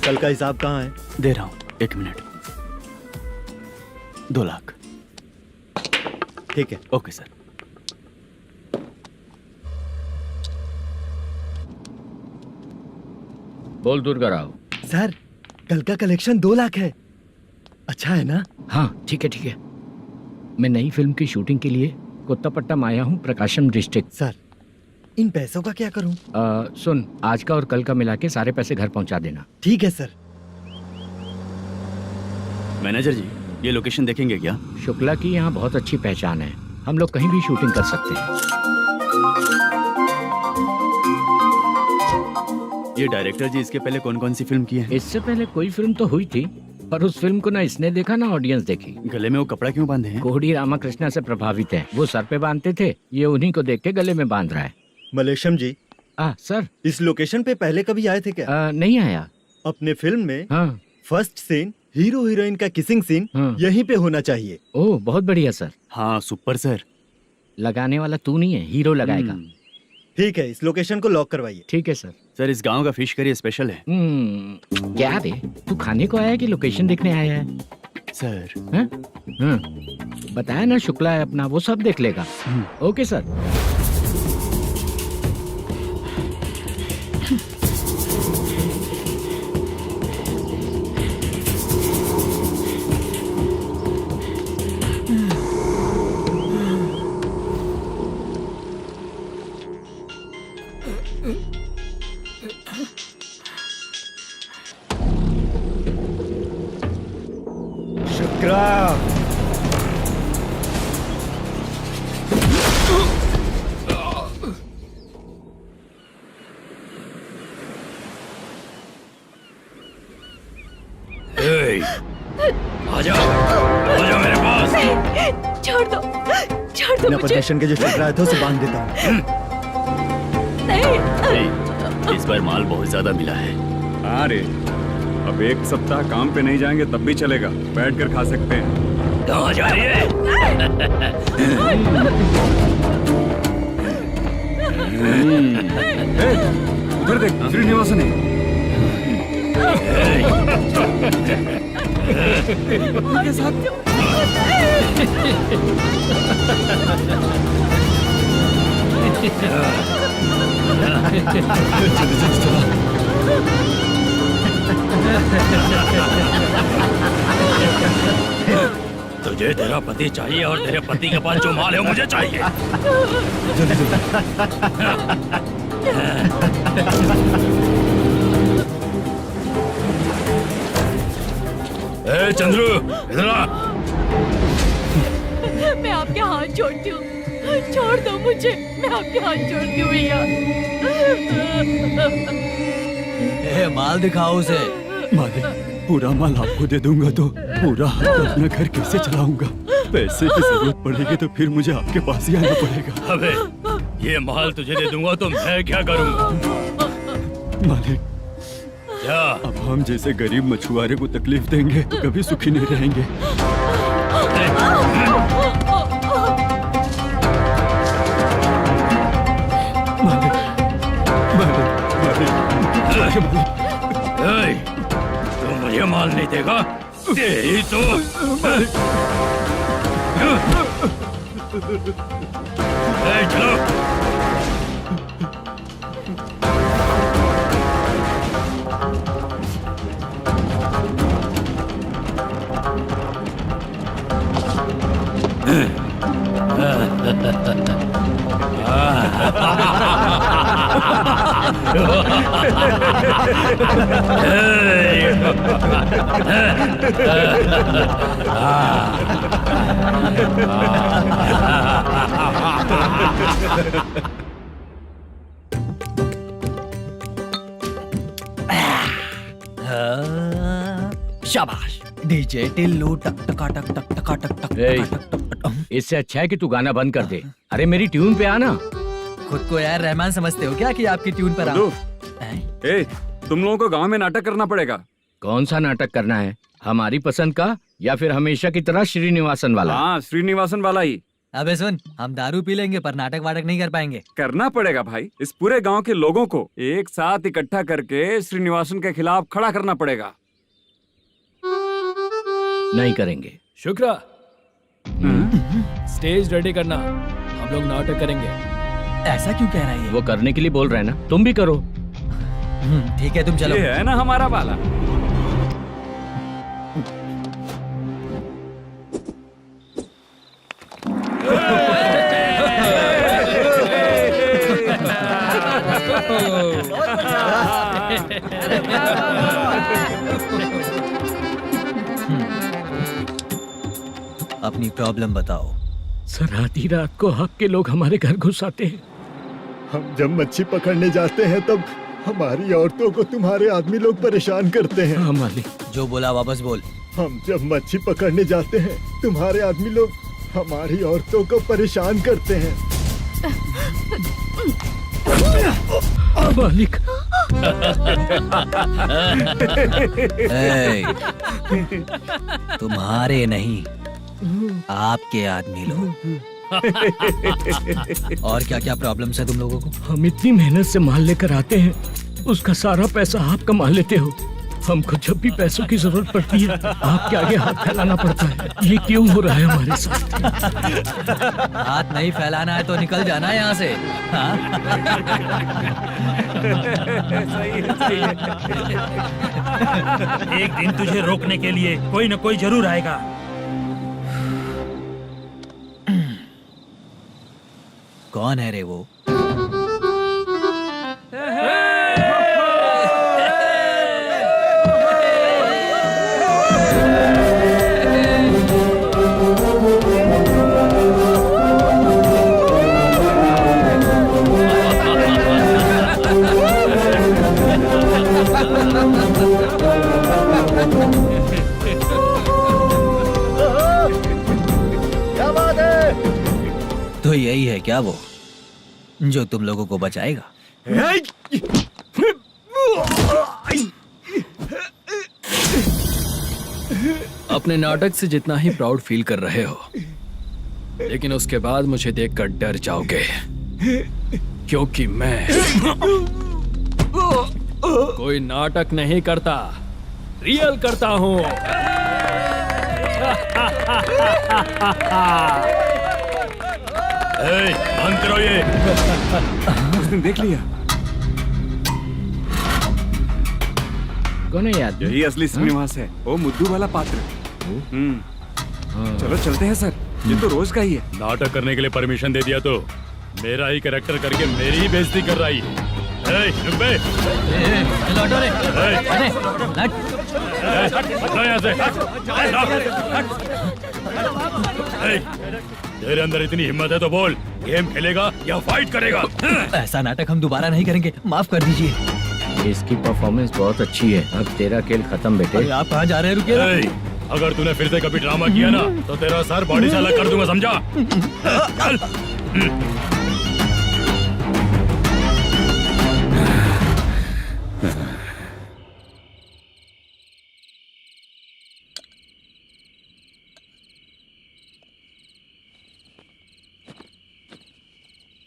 कल का हिसाब कहाँ है? दे रहा हूँ, 1 मिनट। 2 लाख। ठीक है। Okay sir. बोल दुर्गा राव। सर कल का कलेक्शन 2 लाख है। अच्छा है ना? हाँ ठीक है ठीक है। मैं नई फिल्म की शूटिंग के लिए कोत्तापट्टनम आया हूँ, प्रकाशम डिस्ट्रिक्ट। सर इन पैसों का क्या करूं? सुन, आज का और कल का मिला के सारे पैसे घर पहुँचा देना। ठीक है सर। मैनेजर जी, ये लोकेशन देखेंगे क्या? शुक्ला की यहाँ बहुत अच्छी पहचान है, हम लोग कहीं भी शूटिंग कर सकते हैं। ये डायरेक्टर जी इसके पहले कौन कौन सी फिल्म की है? इससे पहले कोई फिल्म तो हुई थी, पर उस फिल्म को ना इसने देखा ना ऑडियंस देखी। गले में वो कपड़ा क्यों बांधे हैं? कोहड़ी रामाकृष्णा से प्रभावित है, वो सर पे बांधते थे, ये उन्हीं को देख के गले में बांध रहा है। मलेशम जी, सर इस लोकेशन पे पहले कभी आए थे क्या? नहीं आया। अपने फिल्म में हाँ। फर्स्ट सीन हीरो हीरोइन का किसिंग सीन यहीं पे होना चाहिए। ओह बहुत बढ़िया सर। हाँ सुपर सर। लगाने वाला तू नहीं है, हीरो लगाएगा। ठीक है, इस लोकेशन को लॉक करवाइए। ठीक है सर। सर इस गांव का फिश करी स्पेशल है। क्या रे, तू खाने को आया है कि लोकेशन देखने आया है? सर बताया ना, शुक्ला है अपना, वो सब देख लेगा। Okay sir. शुक्ला, आजा मेरे पास। छोड़ दो बिना मुझे। परमिशन के जो शुक्ला है तो उसे बांध देता हूँ। नहीं। इस बार माल बहुत ज्यादा मिला है। हाँ रे, अब 1 सप्ताह काम पे नहीं जाएंगे तब भी चलेगा, बैठ कर खा सकते हैं। कहाँ जा रही है? उधर देख, श्रीनिवासन है। उनके साथ तुझे तेरा पति चाहिए और तेरे पति के पास जो माल है वो मुझे चाहिए। ए चंद्रू, इधर आ। मैं आपके हाथ जोड़ती हूँ, छोड़ दो मुझे, मैं आपके हाथ जोड़ती हूँ भैया। माल दिखाओ उसे। मालिक, पूरा माल आपको दे दूंगा तो पूरा अपना घर कैसे चलाऊंगा? पैसे की जरूरत पड़ेगी तो फिर मुझे आपके पास ही आना पड़ेगा। अबे ये माल तुझे दे दूंगा तो मैं क्या करूंगा? मालिक, क्या अब हम जैसे गरीब मछुआरे को तकलीफ देंगे तो कभी सुखी नहीं रहेंगे। मालिक, मालिक, मालिक, तू मुझे माल नहीं देगा तेरी तो चलो। शाबाश। डीजे टिल्लू टक टका टक टक टका टक टक टक टक। इससे अच्छा है कि तू गाना बंद कर दे। अरे मेरी ट्यून पे आना। खुद को यार रहमान समझते हो क्या कि आपकी ट्यून पर आओ? ए, तुम लोगों को गांव में नाटक करना पड़ेगा। कौन सा नाटक करना है? हमारी पसंद का या फिर हमेशा की तरह श्रीनिवासन वाला? हाँ, श्रीनिवासन वाला ही। अबे सुन, हम दारू पी लेंगे पर नाटक वाटक नहीं कर पाएंगे। करना पड़ेगा भाई। इस पूरे गांव के लोगों को एक साथ इकट्ठा करके श्रीनिवासन के खिलाफ खड़ा करना पड़ेगा। नहीं करेंगे। शुक्रा, स्टेज रेडी करना, हम लोग नाटक करेंगे। ऐसा क्यों कह रहा है ये? वो करने के लिए बोल रहे हैं ना, तुम भी करो। ठीक है, तुम चलो। ये है ना हमारा वाला। अपनी प्रॉब्लम बताओ। सर, आधी रात को आपके लोग हमारे घर घुस आते हैं। हम जब मच्छी पकड़ने जाते हैं तब हमारी औरतों को तुम्हारे आदमी लोग परेशान करते हैं। हाँ मालिक। जो बोला वापस बोल। हम जब मच्छी पकड़ने जाते हैं तुम्हारे आदमी लोग हमारी औरतों को परेशान करते हैं। मालिक। ए, तुम्हारे नहीं, आपके आदमी लोग। और क्या क्या प्रॉब्लम्स है तुम लोगों को? हम इतनी मेहनत से माल लेकर आते हैं, उसका सारा पैसा आप कमा लेते हो। हमको जब भी पैसों की जरूरत पड़ती है आपके आगे हाथ फैलाना पड़ता है। ये क्यों हो रहा है हमारे साथ? हाथ नहीं फैलाना है तो निकल जाना है यहाँ से। हाँ? एक दिन तुझे रोकने के लिए कोई न कोई जरूर आएगा। कौन है रे वो? क्या बात है? तो यही है क्या वो जो तुम लोगों को बचाएगा? अपने नाटक से जितना ही प्राउड फील कर रहे हो, लेकिन उसके बाद मुझे देखकर डर जाओगे, क्योंकि मैं कोई नाटक नहीं करता, रियल करता हूँ। बंद करो ये। उसने देख लिया। कौन है याद? यही असली श्रीनिवास है, वो मुद्दू वाला पात्र। चलो चलते हैं सर, ये तो रोज का ही है। नाटक करने के लिए परमिशन दे दिया तो मेरा ही कैरेक्टर करके मेरी ही बेइज्जती कर रही है। रुक बे। लौटो रे। हटो यहाँ से। तेरे अंदर इतनी हिम्मत है तो बोल, गेम खेलेगा या फाइट करेगा? ऐसा नाटक हम दोबारा नहीं करेंगे, माफ कर दीजिए। इसकी परफॉर्मेंस बहुत अच्छी है। अब तेरा खेल खत्म बेटे। अरे आप कहाँ जा रहे हैं? रुकिए। अगर तूने फिर से कभी ड्रामा किया ना तो तेरा सर बॉडी से अलग कर दूंगा, समझा? चल।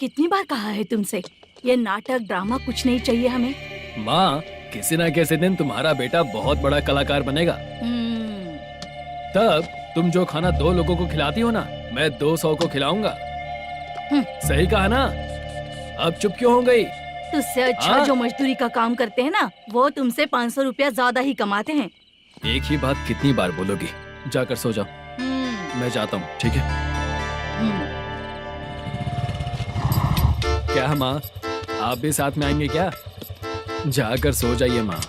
कितनी बार कहा है तुमसे, ये नाटक ड्रामा कुछ नहीं चाहिए हमें। माँ, किसी न किसी दिन तुम्हारा बेटा बहुत बड़ा कलाकार बनेगा। तब तुम जो खाना 2 लोगों को खिलाती हो ना, मैं 200 को खिलाऊंगा। सही कहा ना? अब चुप क्यों हो गई? तुझसे अच्छा जो मजदूरी का काम करते हैं ना, वो तुमसे 500 रुपया ज्यादा ही कमाते हैं। एक ही बात कितनी बार बोलोगी? जाकर सो जाओ। मैं जाता हूँ, ठीक है? क्या माँ, आप भी साथ में आएंगे क्या? जाकर सो जाइए माँ।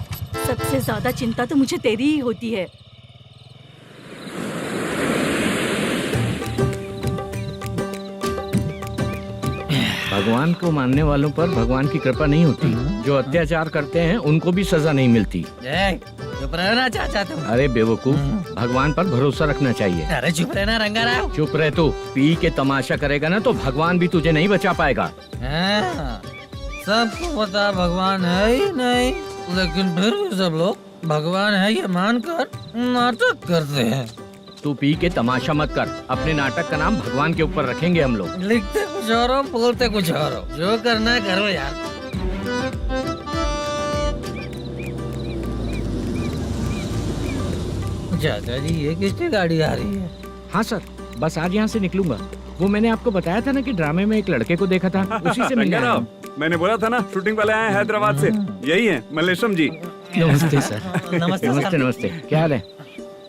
सबसे ज्यादा चिंता तो मुझे तेरी ही होती है। भगवान को मानने वालों पर भगवान की कृपा नहीं होती। जो अत्याचार करते हैं उनको भी सजा नहीं मिलती। चुप रहना चाचा तुम। अरे बेवकूफ, भगवान पर भरोसा रखना चाहिए। अरे चुप रहना रंगा राव। चुप रह तू। पी के तमाशा करेगा ना तो भगवान भी तुझे नहीं बचा पाएगा। सबको पता भगवान है ही नहीं, लेकिन फिर भी सब लोग भगवान है ये मानकर नाटक करते हैं। तू पी के तमाशा मत कर। अपने नाटक का नाम भगवान के ऊपर रखेंगे हम लोग। लिखते कुछ और हो, बोलते कुछ और हो, जो करना है करो यार। चाचा जी, ये किसकी गाड़ी आ रही है? हाँ सर, बस आज यहाँ से निकलूंगा। वो मैंने आपको बताया था ना कि ड्रामे में एक लड़के को देखा था, उसी से मिलने आया हूँ। मैंने बोला था ना, शूटिंग वाले आए हैं हैदराबाद से। यही है मल्लेश्वरम जी। नमस्ते सर। नमस्ते नमस्ते सर। नमस्ते, क्या हाल है?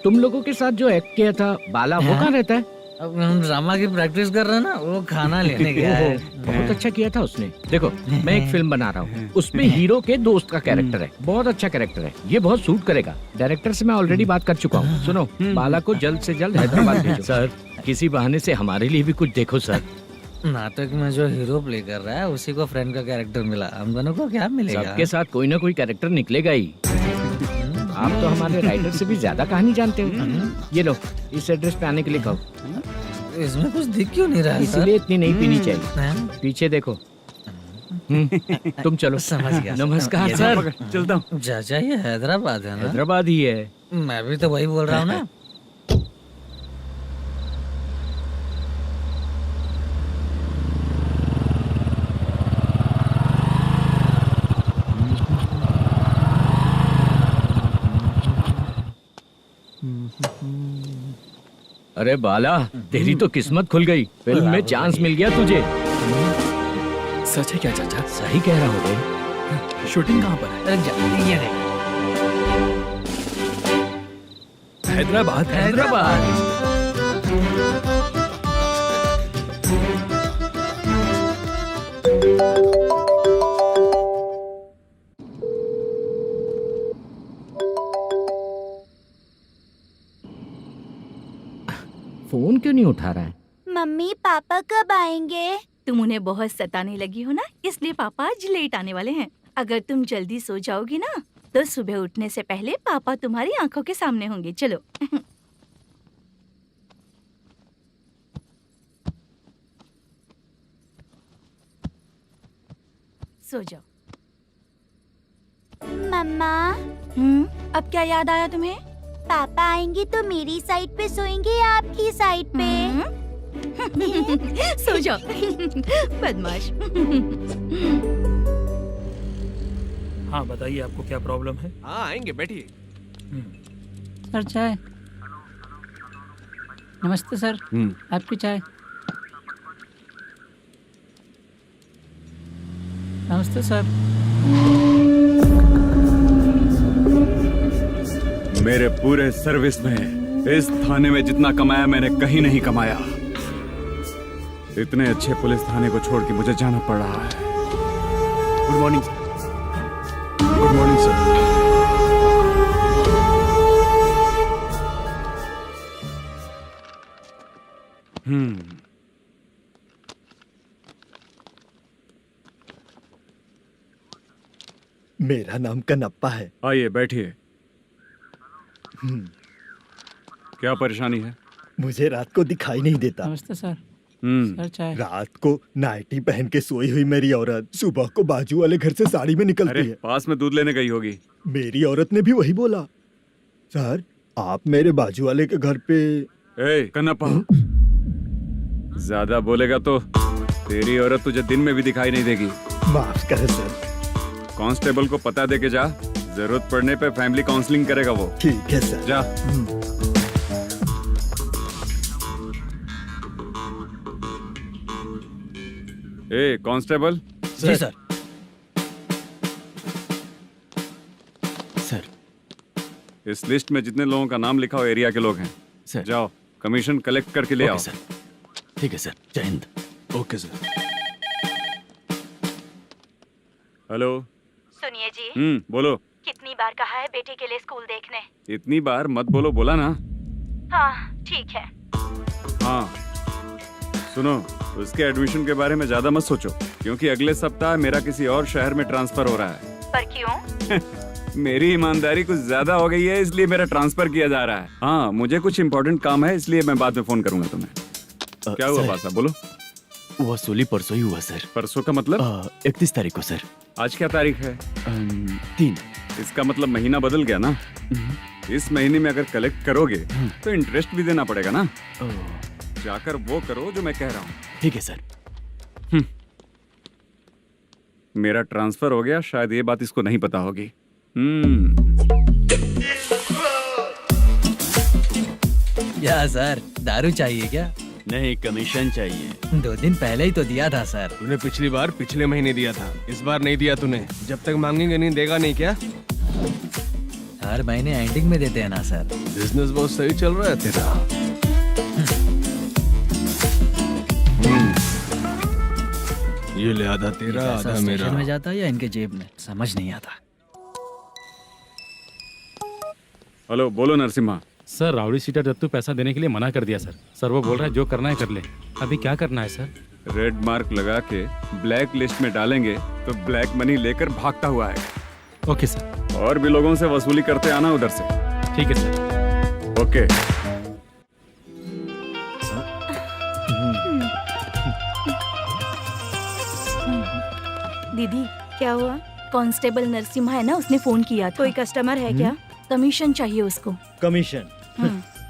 तुम लोगों के साथ जो एक्ट किया था बाला, वो कहाँ रहता है? अब हम ड्रामा की प्रैक्टिस कर रहे हैं ना, वो खाना लेने गया है। बहुत अच्छा किया था उसने। देखो, मैं एक फिल्म बना रहा हूँ, उसमें हीरो के दोस्त का कैरेक्टर है। बहुत अच्छा कैरेक्टर है, ये बहुत सूट करेगा। डायरेक्टर से मैं ऑलरेडी बात कर चुका हूँ। सुनो, बाला को जल्द से जल्द हैदराबाद भेजो। सर, किसी बहाने से हमारे लिए भी कुछ देखो सर। नाटक में जो हीरो प्ले कर रहा है उसी को फ्रेंड का कैरेक्टर मिला, हम दोनों को क्या मिलेगा? सबके साथ कोई ना कोई कैरेक्टर निकलेगा ही। आप तो हमारे राइटर से भी ज्यादा कहानी जानते हो। ये लो, इस एड्रेस पे आने के लिए कहो। इसमें कुछ दिख क्यों नहीं रहा है सर? इसलिए इतनी नहीं पीनी चाहिए। हैं? पीछे देखो। तुम चलो। समझ गया। नमस्कार ये सर। चलता हूँ। चाचा, ये हैदराबाद है ना? हैदराबाद ही है। मैं भी तो वही बोल रहा हूँ ना। अरे बाला, तेरी तो किस्मत खुल गई। फिल्म में चांस मिल गया तुझे। सच है क्या चाचा? सही कह रहा हो भाई। शूटिंग कहाँ पर है? अरे ये देख। हैदराबाद। हैदराबाद। फोन क्यों नहीं उठा रहा है? मम्मी पापा कब आएंगे? तुम उन्हें बहुत सताने लगी हो ना, इसलिए पापा आज लेट आने वाले हैं। अगर तुम जल्दी सो जाओगी ना, तो सुबह उठने से पहले पापा तुम्हारी आंखों के सामने होंगे। चलो। सो जाओ। मम्मा, अब क्या याद आया तुम्हें? पापा आएंगे तो मेरी साइड पे सोएंगे या आपकी साइड पे? सो जाओ। बदमाश। हाँ बताइए, आपको क्या प्रॉब्लम है? हाँ आएंगे, बैठिए। सर चाय। नमस्ते सर, आपकी चाय। नमस्ते सर। मेरे पूरे सर्विस में इस थाने में जितना कमाया मैंने कहीं नहीं कमाया। इतने अच्छे पुलिस थाने को छोड़ के मुझे जाना पड़ रहा है। Good morning sir. Good morning sir. मेरा नाम कनप्पा है। आइए बैठिए। क्या परेशानी है? मुझे रात को दिखाई नहीं देता। नमस्ते सर। सर चाय। रात को नाइटी पहन के सोई हुई मेरी औरत सुबह को बाजू वाले घर से साड़ी में निकलती अरे है। पास में दूध लेने गई होगी। मेरी औरत ने भी वही बोला। सर, आप मेरे बाजू वाले के घर पे। ए कन्नप्पा, ज्यादा बोलेगा तो तेरी औरत तुझे दिन में भी दिखाई नहीं देगी। माफ करें सर। कांस्टेबल को पता दे के जा, जरूरत पड़ने पे फैमिली काउंसलिंग करेगा वो। ठीक है सर। जा। ए कांस्टेबल। जी सर। सर, इस लिस्ट में जितने लोगों का नाम लिखा हो एरिया के लोग हैं, सर। जाओ कमीशन कलेक्ट करके ले आओ। Okay sir. ठीक है सर, जय हिंद। Okay sir. हेलो। सुनिए जी, बोलो। कितनी बार कहा है बेटे के लिए स्कूल देखने? इतनी बार मत बोलो, बोला ना। हाँ ठीक है। हाँ सुनो, उसके एडमिशन के बारे में ज्यादा मत सोचो, क्योंकि अगले सप्ताह मेरा किसी और शहर में ट्रांसफर हो रहा है। पर क्यों? मेरी ईमानदारी कुछ ज्यादा हो गई है, इसलिए मेरा ट्रांसफर किया जा रहा है। हाँ मुझे कुछ इम्पोर्टेंट काम है, इसलिए मैं बाद में फोन करूंगा तुम्हें। क्या हुआ पासा, बोलो। वसूली परसों ही हुआ सर। परसों का मतलब? 31 तारीख को सर। आज क्या तारीख है? 3। इसका मतलब महीना बदल गया ना। इस महीने में अगर कलेक्ट करोगे तो इंटरेस्ट भी देना पड़ेगा ना। जाकर वो करो जो मैं कह रहा हूँ। ठीक है सर। मेरा ट्रांसफर हो गया, शायद ये बात इसको नहीं पता होगी। क्या सर, दारू चाहिए क्या? नहीं, कमीशन चाहिए। 2 दिन पहले ही तो दिया था सर। तूने पिछली बार पिछले महीने दिया था, इस बार नहीं दिया तूने। जब तक मांगेंगे नहीं देगा नहीं क्या? हर महीने एंडिंग में देते हैं ना सर। बिजनेस बहुत सही चल रहा है तेरा। ये ले आधा तेरा, पैसा आधा मेरा। स्टेशन में जाता है या इनके जेब में, समझ नहीं आता। हेलो, बोलो Narasimha. Sir, rowdy seater Dattu पैसा देने के लिए मना कर दिया सर। सर वो बोल रहा है जो करना है कर ले। अभी क्या करना है सर? रेड मार्क लगा के ब्लैक लिस्ट में डालेंगे तो ब्लैक मनी लेकर भागता हुआ आएगा। Okay sir. और भी लोगों से वसूली करते आना उधर से। ठीक है सर। ओके। दीदी क्या हुआ? कांस्टेबल नरसिम्हा है ना, उसने फोन किया था। कोई कस्टमर है क्या? कमीशन चाहिए उसको। कमीशन?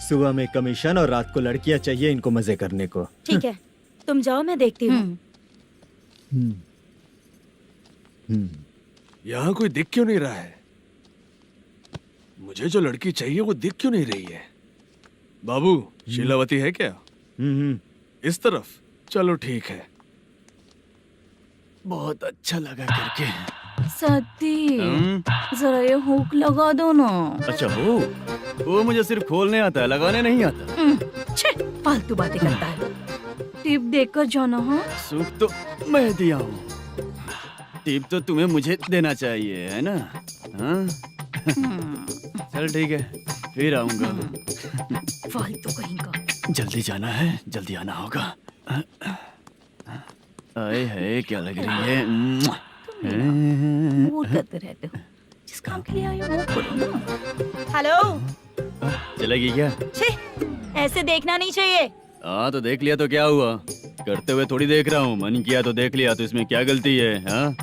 सुबह में कमीशन और रात को लड़कियां चाहिए इनको मजे करने को। ठीक है, तुम जाओ, मैं देखती हूँ। यहाँ कोई दिख क्यों नहीं रहा है? मुझे जो लड़की चाहिए वो दिख क्यों नहीं रही है? बाबू, शीलावती है क्या? इस तरफ? चलो ठीक है। बहुत अच्छा लगा करके। सती, जरा ये हुक लगा दो ना। अच्छा वो मुझे सिर्फ खोलने आता है, लगाने नहीं आता। छे, फालतू बातें करता है। टिप देकर जाना। हाँ, सुख तो मैं दिया हूँ, टिप तो तुम्हें मुझे देना चाहिए, है ना? हाँ? चल ठीक है, फिर आऊंगा। फालतू कहीं का। जल्दी जाना है, जल्दी आना होगा। आए है, क्या लग रही है? मूड करते रहते हो। जिस काम के लिए आए हो वो करो ना। हेलो, चलेगी क्या? छी, ऐसे देखना नहीं चाहिए। हाँ तो देख लिया तो क्या हुआ? करते हुए थोड़ी देख रहा हूँ, मन किया तो देख लिया, तो इसमें क्या गलती है? हाँ?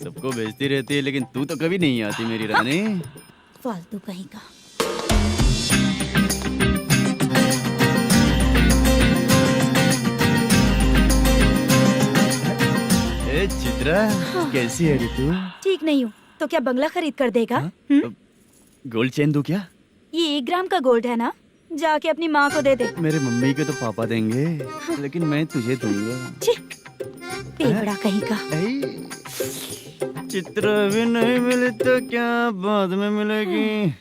सबको भेजती रहती है लेकिन तू तो कभी नहीं आती मेरी रानी। फालतू कहीं का। ए चित्रा, कैसी है रे तू? ठीक नहीं हूँ तो क्या बंगला खरीद कर देगा? गोल्ड चेन दूं क्या? ये 1 ग्राम का गोल्ड है ना, जाके अपनी माँ को दे दे। मेरे मम्मी के तो पापा देंगे, लेकिन मैं तुझे दूंगा। टेबड़ा कहीं का। चित्रा भी नहीं मिली तो क्या बाद में मिलेगी?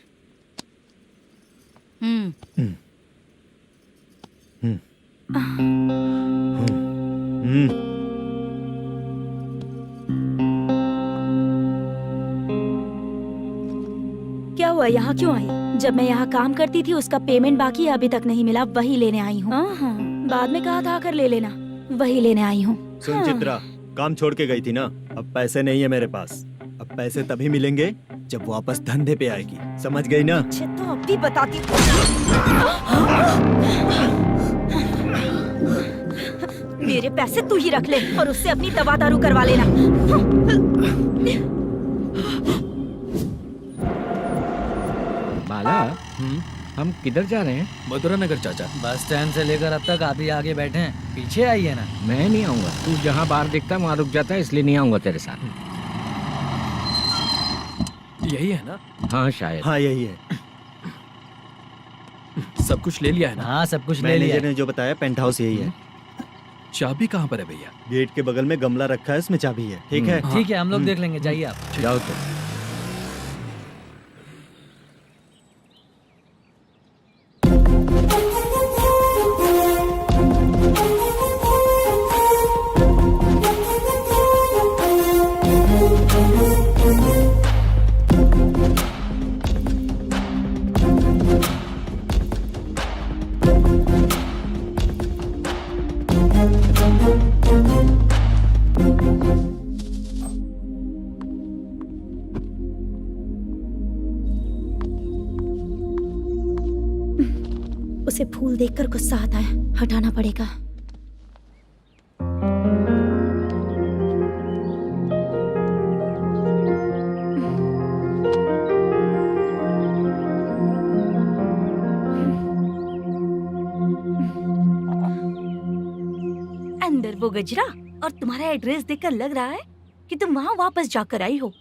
क्या हुआ, यहाँ क्यों आई? जब मैं यहाँ काम करती थी उसका पेमेंट बाकी है, अभी तक नहीं मिला, वही लेने आई हूँ। बाद में कहा था आकर ले लेना, वही लेने आई हूँ। सुन चित्रा, काम छोड़ के गई थी ना, अब पैसे नहीं है मेरे पास। अब पैसे तभी मिलेंगे जब वापस धंधे पे आएगी, समझ गई ना? अच्छा तो अब भी बताती। मेरे पैसे तू ही रख ले और उससे अपनी दवा दारू करवा लेना। बाला, हम किधर जा रहे हैं? मथुरा नगर चाचा। बस स्टैंड से लेकर अब तक आप ही आगे बैठे हैं, पीछे आइए ना। मैं नहीं आऊंगा, तू जहाँ बाहर दिखता वहाँ रुक जाता है, इसलिए नहीं आऊंगा तेरे साथ। यही है ना? हाँ शायद। हाँ यही है। सब कुछ ले लिया है ना? हाँ सब कुछ ले लिया। मैनेजर ने जो बताया पेंट हाउस यही है। चाबी कहाँ पर है भैया? गेट के बगल में गमला रखा है, इसमें चाबी है। ठीक है? ठीक है, हम लोग देख लेंगे, जाइए आप। जाओ तो। उसे फूल देखकर गुस्सा आता है, हटाना पड़ेगा। पर वो गजरा और तुम्हारा एड्रेस देखकर लग रहा है कि तुम वहाँ वापस जाकर आई हो।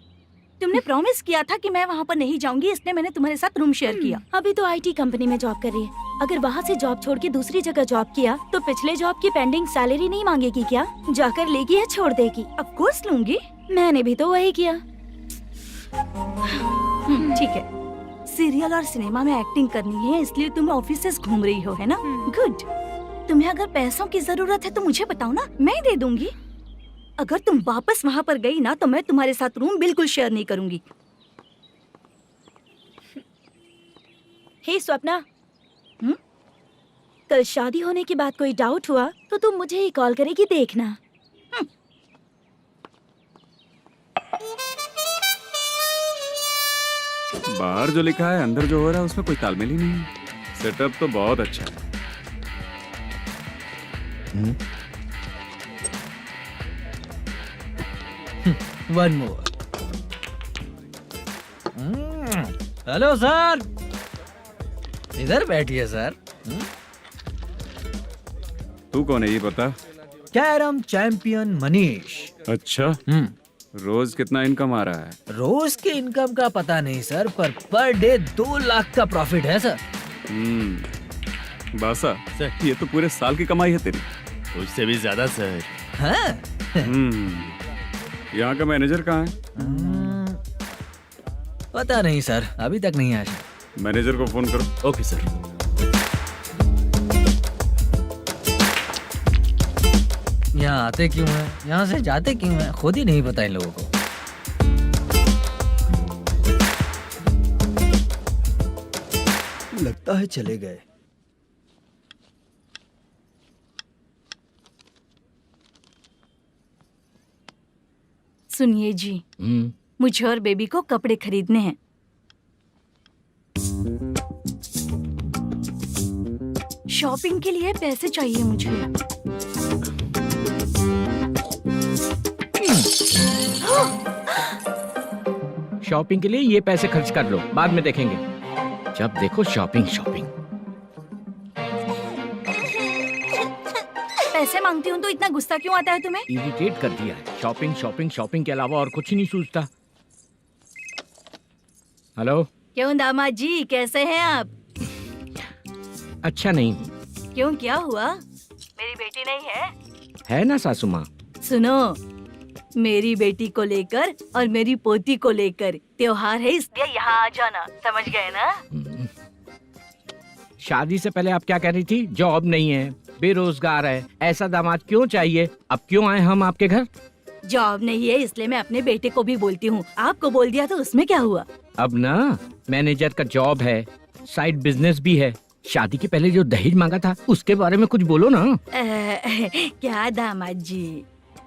तुमने प्रॉमिस किया था कि मैं वहाँ पर नहीं जाऊंगी, इसलिए मैंने तुम्हारे साथ रूम शेयर किया। अभी तो आईटी कंपनी में जॉब कर रही है। अगर वहाँ से जॉब छोड़ के दूसरी जगह जॉब किया तो पिछले जॉब की पेंडिंग सैलरी नहीं मांगेगी क्या? जाकर लेगी या छोड़ देगी? ऑफ कोर्स लूंगी। मैंने भी तो वही किया। ठीक है, सीरियल और सिनेमा में एक्टिंग करनी है इसलिए तुम ऑफिसेस घूम रही हो, है ना? गुड। तुम्हें अगर पैसों की जरूरत है तो मुझे बताओ ना, मैं दे दूंगी। अगर तुम वापस वहाँ पर गई ना तो मैं तुम्हारे साथ रूम बिल्कुल शेयर नहीं करूंगी। हे स्वप्ना, कल शादी होने के बाद कोई डाउट हुआ तो तुम मुझे ही कॉल करेगी, देखना। बाहर जो लिखा है अंदर जो हो रहा है उसमें कोई तालमेल ही नहीं है। सेटअप तो बहुत अच्छा है। One more. हेलो सर, इधर बैठिए सर। तू कौन है ये बता? Carrom champion Manish. अच्छा, रोज कितना इनकम आ रहा है? रोज के इनकम का पता नहीं सर, पर डे 2 लाख का प्रॉफिट है सर। बासा सर, ये तो पूरे साल की कमाई है तेरी। उससे भी ज्यादा सर। हाँ? यहाँ का मैनेजर कहाँ है? पता नहीं सर, अभी तक नहीं आया। मैनेजर को फोन करो। Okay sir. यहाँ आते क्यों हैं, यहाँ से जाते क्यों हैं, खुद ही नहीं पता इन लोगों को। लगता है चले गए। सुनिए जी, मुझे और बेबी को कपड़े खरीदने हैं। शॉपिंग के लिए पैसे चाहिए मुझे। शॉपिंग के लिए ये पैसे खर्च कर लो, बाद में देखेंगे। जब देखो शॉपिंग शॉपिंग। पैसे मांगती हूँ तो इतना गुस्सा क्यों आता है तुम्हें? इरिटेट कर दिया है। शॉपिंग शॉपिंग शॉपिंग के अलावा और कुछ नहीं सूझता। हेलो। क्यों दामाद जी, कैसे हैं आप? अच्छा नहीं। क्यों, क्या हुआ? मेरी बेटी नहीं है? है ना सासू माँ। सुनो, मेरी बेटी को लेकर और मेरी पोती को लेकर त्योहार है, इसलिए यहाँ आ जाना, समझ गए ना? शादी से पहले आप क्या कह रही थी? जॉब नहीं है, बेरोजगार है, ऐसा दामाद क्यों चाहिए? अब क्यों आए हम आपके घर? जॉब नहीं है इसलिए मैं अपने बेटे को भी बोलती हूँ। आपको बोल दिया तो उसमें क्या हुआ? अब ना मैनेजर का जॉब है, साइड बिजनेस भी है। शादी के पहले जो दहेज मांगा था उसके बारे में कुछ बोलो ना। क्या दामाद जी,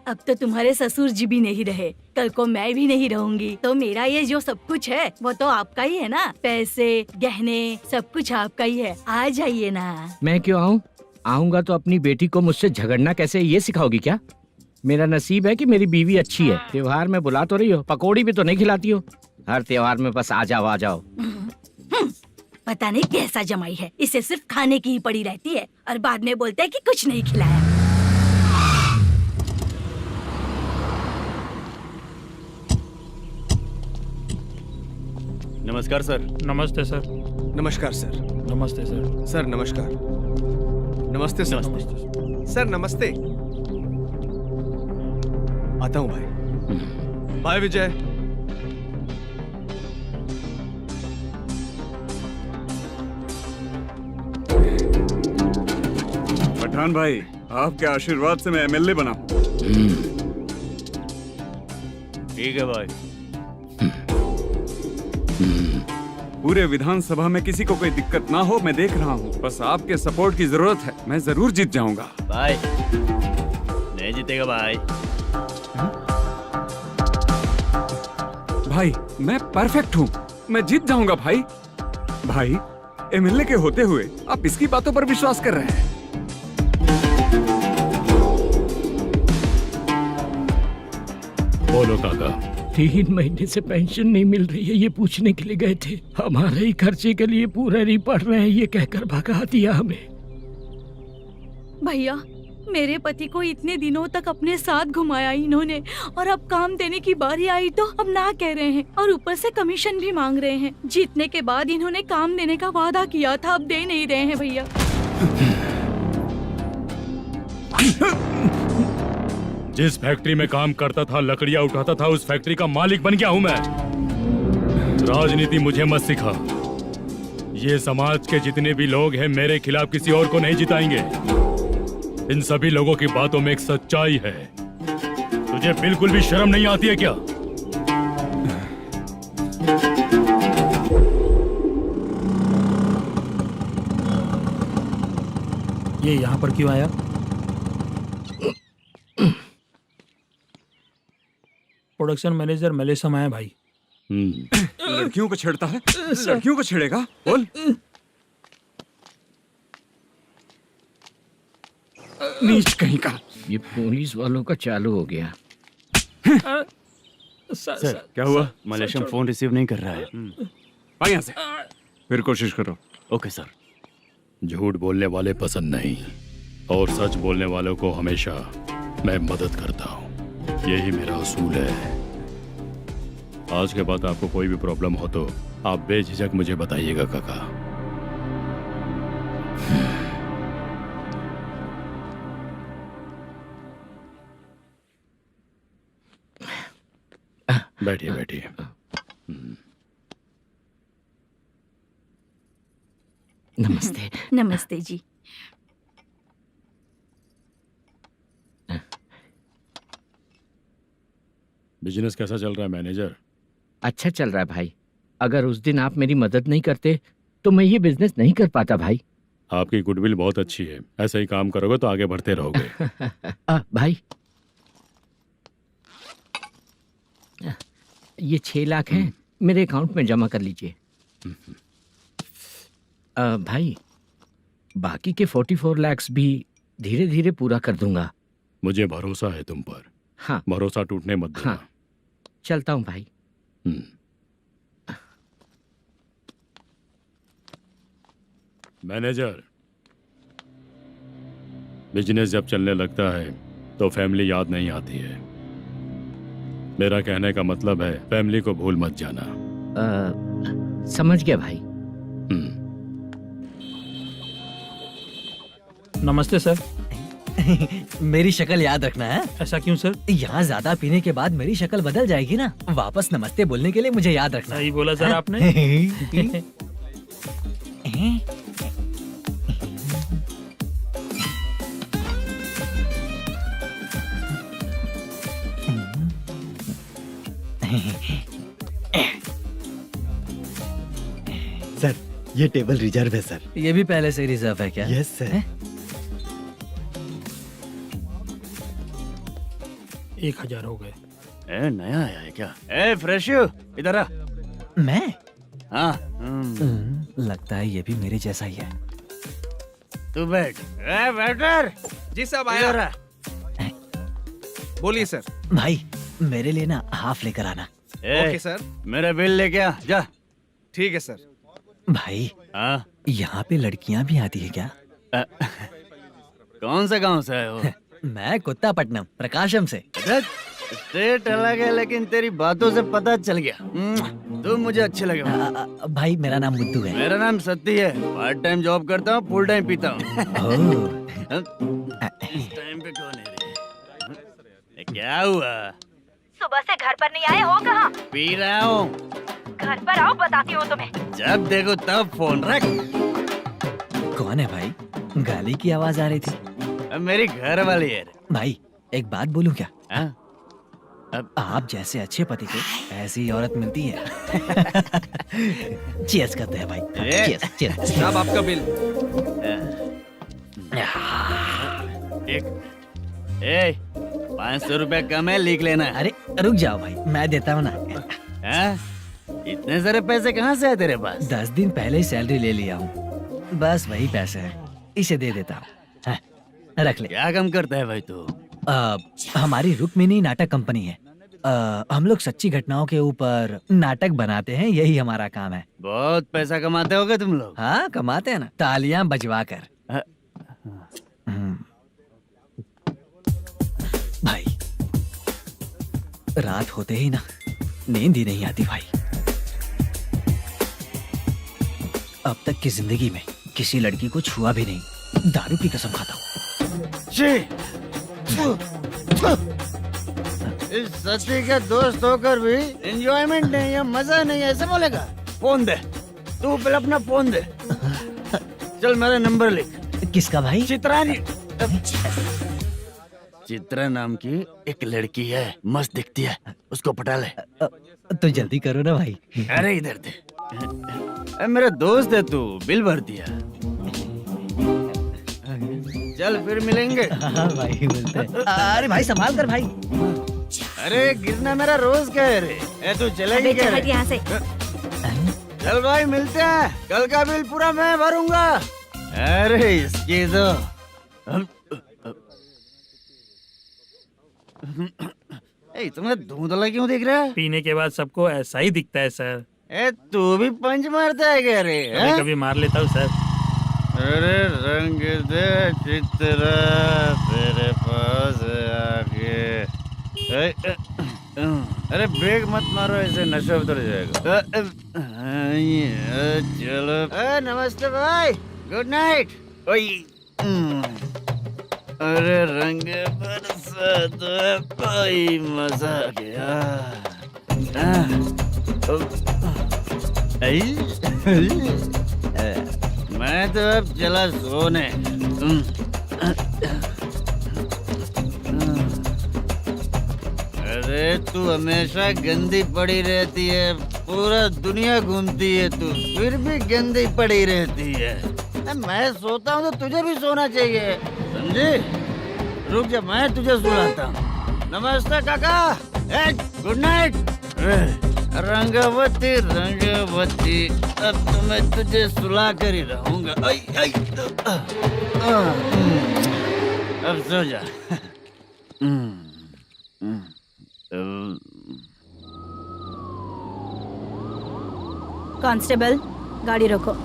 अब तो तुम्हारे ससुर जी भी नहीं रहे, कल को मैं भी नहीं रहूंगी, तो मेरा ये जो सब कुछ है वो तो आपका ही है ना। पैसे, गहने, सब कुछ आपका ही है। आ जाइए ना। मैं क्यों आऊँ? आऊंगा तो अपनी बेटी को मुझसे झगड़ना कैसे ये सिखाओगी क्या? मेरा नसीब है कि मेरी बीवी अच्छी है। त्योहार में बुला तो रही हो, पकौड़ी भी तो नहीं खिलाती हो। हर त्योहार में बस आ जाओ आ जाओ। पता नहीं कैसा जमाई है, इसे सिर्फ खाने की ही पड़ी रहती है और बाद में बोलते हैं कि कुछ नहीं खिलाया। नमस्कार सर। नमस्ते सर। नमस्कार सर। नमस्ते सर। सर नमस्कार। नमस्ते सर। सर नमस्ते। आता हूँ भाई। बाय विजय। पठान भाई, आपके आशीर्वाद से मैं एमएलए बना हूँ। ठीक है भाई। पूरे विधानसभा में किसी को कोई दिक्कत ना हो, मैं देख रहा हूँ। बस आपके सपोर्ट की जरूरत है, मैं जरूर जीत जाऊंगा। भाई नहीं जीतेगा भाई। भाई मैं परफेक्ट हूँ, मैं जीत जाऊंगा भाई। भाई एमएलए के होते हुए आप इसकी बातों पर विश्वास कर रहे हैं? बोलो काका। 3 महीने से पेंशन नहीं मिल रही है, ये पूछने के लिए गए थे। हमारे ही खर्चे के लिए पूरा नहीं पड़ रहे हैं, ये कहकर भगा दिया हमें। भैया मेरे पति को इतने दिनों तक अपने साथ घुमाया इन्होंने, और अब काम देने की बारी आई तो अब ना कह रहे हैं, और ऊपर से कमीशन भी मांग रहे हैं। जीतने के बाद इन्होंने काम देने का वादा किया था, अब दे नहीं रहे हैं भैया। जिस फैक्ट्री में काम करता था, लकड़ियां उठाता था, उस फैक्ट्री का मालिक बन गया हूं मैं। राजनीति मुझे मत सिखा। ये समाज के जितने भी लोग हैं मेरे खिलाफ किसी और को नहीं जिताएंगे। इन सभी लोगों की बातों में एक सच्चाई है। तुझे बिल्कुल भी शर्म नहीं आती है क्या? ये यहाँ पर क्यों आया? प्रोडक्शन मैनेजर मलेशम आया भाई। लड़कियों को छेड़ता है, लड़कियों को छेड़ेगा? बोल। नीच कहीं का। ये पुलिस वालों का चालू हो गया। सर क्या हुआ? मलेशियन फोन रिसीव नहीं कर रहा है। आ यहाँ से। फिर कोशिश करो। Okay sir. झूठ बोलने वाले पसंद नहीं, और सच बोलने वालों को हमेशा मैं मदद करता हूँ। यही मेरा असूल है। आज के बाद आपको कोई भी प्रॉब्लम हो तो आप बेझिझक मुझे बताइएगा काका। बैठिए बैठिए। नमस्ते। नमस्ते जी। बिजनेस कैसा चल रहा है मैनेजर? अच्छा चल रहा है भाई। अगर उस दिन आप मेरी मदद नहीं करते तो मैं ये बिजनेस नहीं कर पाता भाई। आपकी गुडविल बहुत अच्छी है। ऐसे ही काम करोगे तो आगे बढ़ते रहोगे। भाई ये 6 लाख हैं, मेरे अकाउंट में जमा कर लीजिए। भाई बाकी के 44 लाख भी धीरे धीरे पूरा कर दूंगा। मुझे भरोसा है तुम पर। हाँ। भरोसा टूटने मत देना। हाँ। चलता हूँ भाई। मैनेजर, बिजनेस जब चलने लगता है तो फैमिली याद नहीं आती है। मेरा कहने का मतलब है फैमिली को भूल मत जाना। समझ गया भाई। नमस्ते सर। मेरी शक्ल याद रखना है। ऐसा क्यों सर? यहाँ ज्यादा पीने के बाद मेरी शक्ल बदल जाएगी ना। वापस नमस्ते बोलने के लिए मुझे याद रखना। सही बोला सर आपने। सर ये टेबल रिजर्व है सर। ये भी पहले से रिजर्व है क्या? Yes sir. 1000 हो गए। नया आया है क्या? फ्रेश इधर आ। मैं? हाँ। लगता है ये भी मेरे जैसा ही है। तू बैठ। वेटर। जी साहब आया। बोलिए सर। भाई मेरे लिए ना हाफ लेकर आना। Okay sir. मेरा बिल लेके आ जा। ठीक है सर। भाई यहाँ पे लड़कियाँ भी आती है क्या? कौन सा गांव से है वो? मैं कुत्तापट्टनम प्रकाशम से। स्टेट अलग है लेकिन तेरी बातों से पता चल गया। तू मुझे अच्छे लगे। भाई मेरा नाम मुद्दू है। मेरा नाम सत्ती है। पार्ट टाइम जॉब करता हूँ, फुल टाइम पीता हूँ। इस टाइम पे कौन है रे? क्या हुआ? सुबह से घर पर नहीं आए हो? कहाँ? पी रहा हूँ। घर पर आओ, बताती हूँ तुम्हें। जब देखो तब फोन रख। कौन है भाई? गाली की आवाज आ रही थी। मेरी घर वाली है। भाई एक बात बोलूं क्या? अब आप जैसे अच्छे पति को ऐसी औरत मिलती है। चीयर्स करते हैं भाई। Cheers cheers. साहब आपका बिल। एक 500 रुपया कम है, लिख लेना। अरे रुक जाओ भाई, मैं देता हूँ ना। इतने सारे पैसे कहाँ से है तेरे पास? 10 दिन पहले ही सैलरी ले लिया हूँ। बस वही पैसे हैं, इसे दे देता हूँ। रख ले। क्या काम करता है भाई तू? हमारी रुक्मिनी नाटक कंपनी है। हम लोग सच्ची घटनाओं के ऊपर नाटक बनाते हैं, यही हमारा काम है। बहुत पैसा कमाते होगे तुम लोग। हाँ कमाते हैं ना, तालियां बजवा कर। रात होते ही ना नींद ही नहीं आती भाई। अब तक की जिंदगी में किसी लड़की को छुआ भी नहीं, दारू की कसम खाता हूँ। इस सच्ची का दोस्त होकर भी एंजॉयमेंट नहीं है, मजा नहीं है, ऐसे बोलेगा? फोन दे, तू पहले अपना फोन दे। चल मेरा नंबर लिख। किसका भाई? चित्रानी। चित्रा नाम की एक लड़की है, मस्त दिखती है, उसको पटा ले। तो जल्दी करो ना भाई। अरे इधर दे। अरे मेरा दोस्त है तू, बिल भर दिया। चल फिर मिलेंगे। हाँ भाई मिलते हैं। अरे भाई संभाल कर भाई। अरे गिरना मेरा रोज का है रे। ए तू चलेगी क्या रे? यहाँ से। चल भाई मिलते हैं, कल का बिल पूरा मैं भरूंगा। अरे इसकी तो तुम्हें धुंधला क्यों दिख रहा है? पीने के बाद सबको ऐसा ही दिखता है सर। ए तू भी पंच मारता है क्या रे? कभी कभी मार लेता हूँ सर। अरे रंग दे चित्रा तेरे पास आके। अरे ब्रेक मत मारो, ऐसे नशा उतर जाएगा। चलो। नमस्ते भाई, गुड नाइट। अरे रंग बरसात भाई, मजा आ गया। मैं तो अब चला सोने। अरे तू हमेशा गंदी पड़ी रहती है, पूरा दुनिया घूमती है तू, फिर भी गंदी पड़ी रहती है। मैं सोता हूँ तो तुझे भी सोना चाहिए, समझे? रुक जा, मैं तुझे सुलाता हूँ। नमस्ते काका, गुड नाइट। रंगवती रंगवती, अब तो मैं तुझे सुला कर ही रहूंगा। अब सो जा। कांस्टेबल, गाड़ी रोको।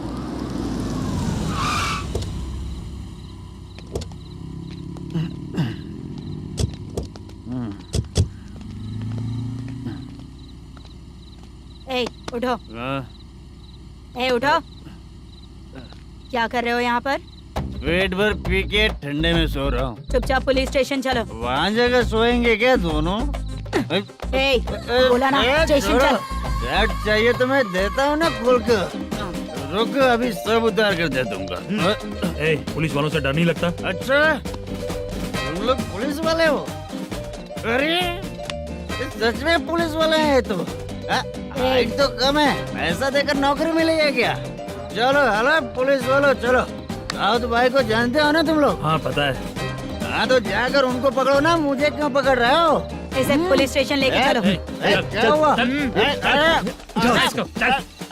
ए, उठो। ए, उठो। क्या कर रहे हो यहाँ पर? पेट भर पी के ठंडे में सो रहा हूँ। चुपचाप पुलिस स्टेशन चलो। वहाँ जगह सोएंगे क्या दोनों? ए, बोला ना स्टेशन चल। शर्ट चाहिए तो मैं देता हूँ ना खोल कर। रुक, अभी सब उतार कर दे दूंगा। ए, पुलिस वालों से डर नहीं लगता? अच्छा, तुम लोग पुलिस वाले हो? अरे सच में पुलिस वाले हैं तो? हाइट तो कम है, पैसा देकर नौकरी मिलेगी क्या? चलो हेलो पुलिस वालों, चलो। राउत भाई को जानते हो ना तुम लोग? हाँ पता है। हाँ तो जाकर उनको पकड़ो ना, मुझे क्यों पकड़ रहे हो? इसे पुलिस स्टेशन लेके चलो। क्या हुआ? चल।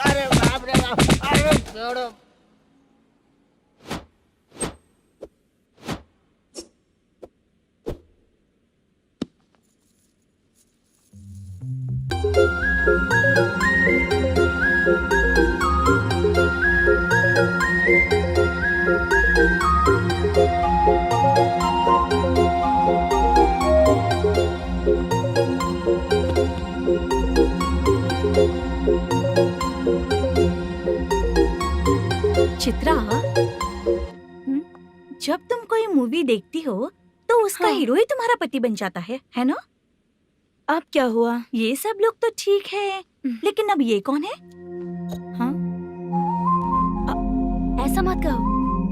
अरे बाप रे बाप, अरे छोड़ो। चित्रा, जब तुम कोई मूवी देखती हो तो उसका हीरो ही तुम्हारा पति बन जाता है ना? अब क्या हुआ? ये सब लोग तो ठीक है, लेकिन अब ये कौन है? हाँ? ऐसा मत कहो,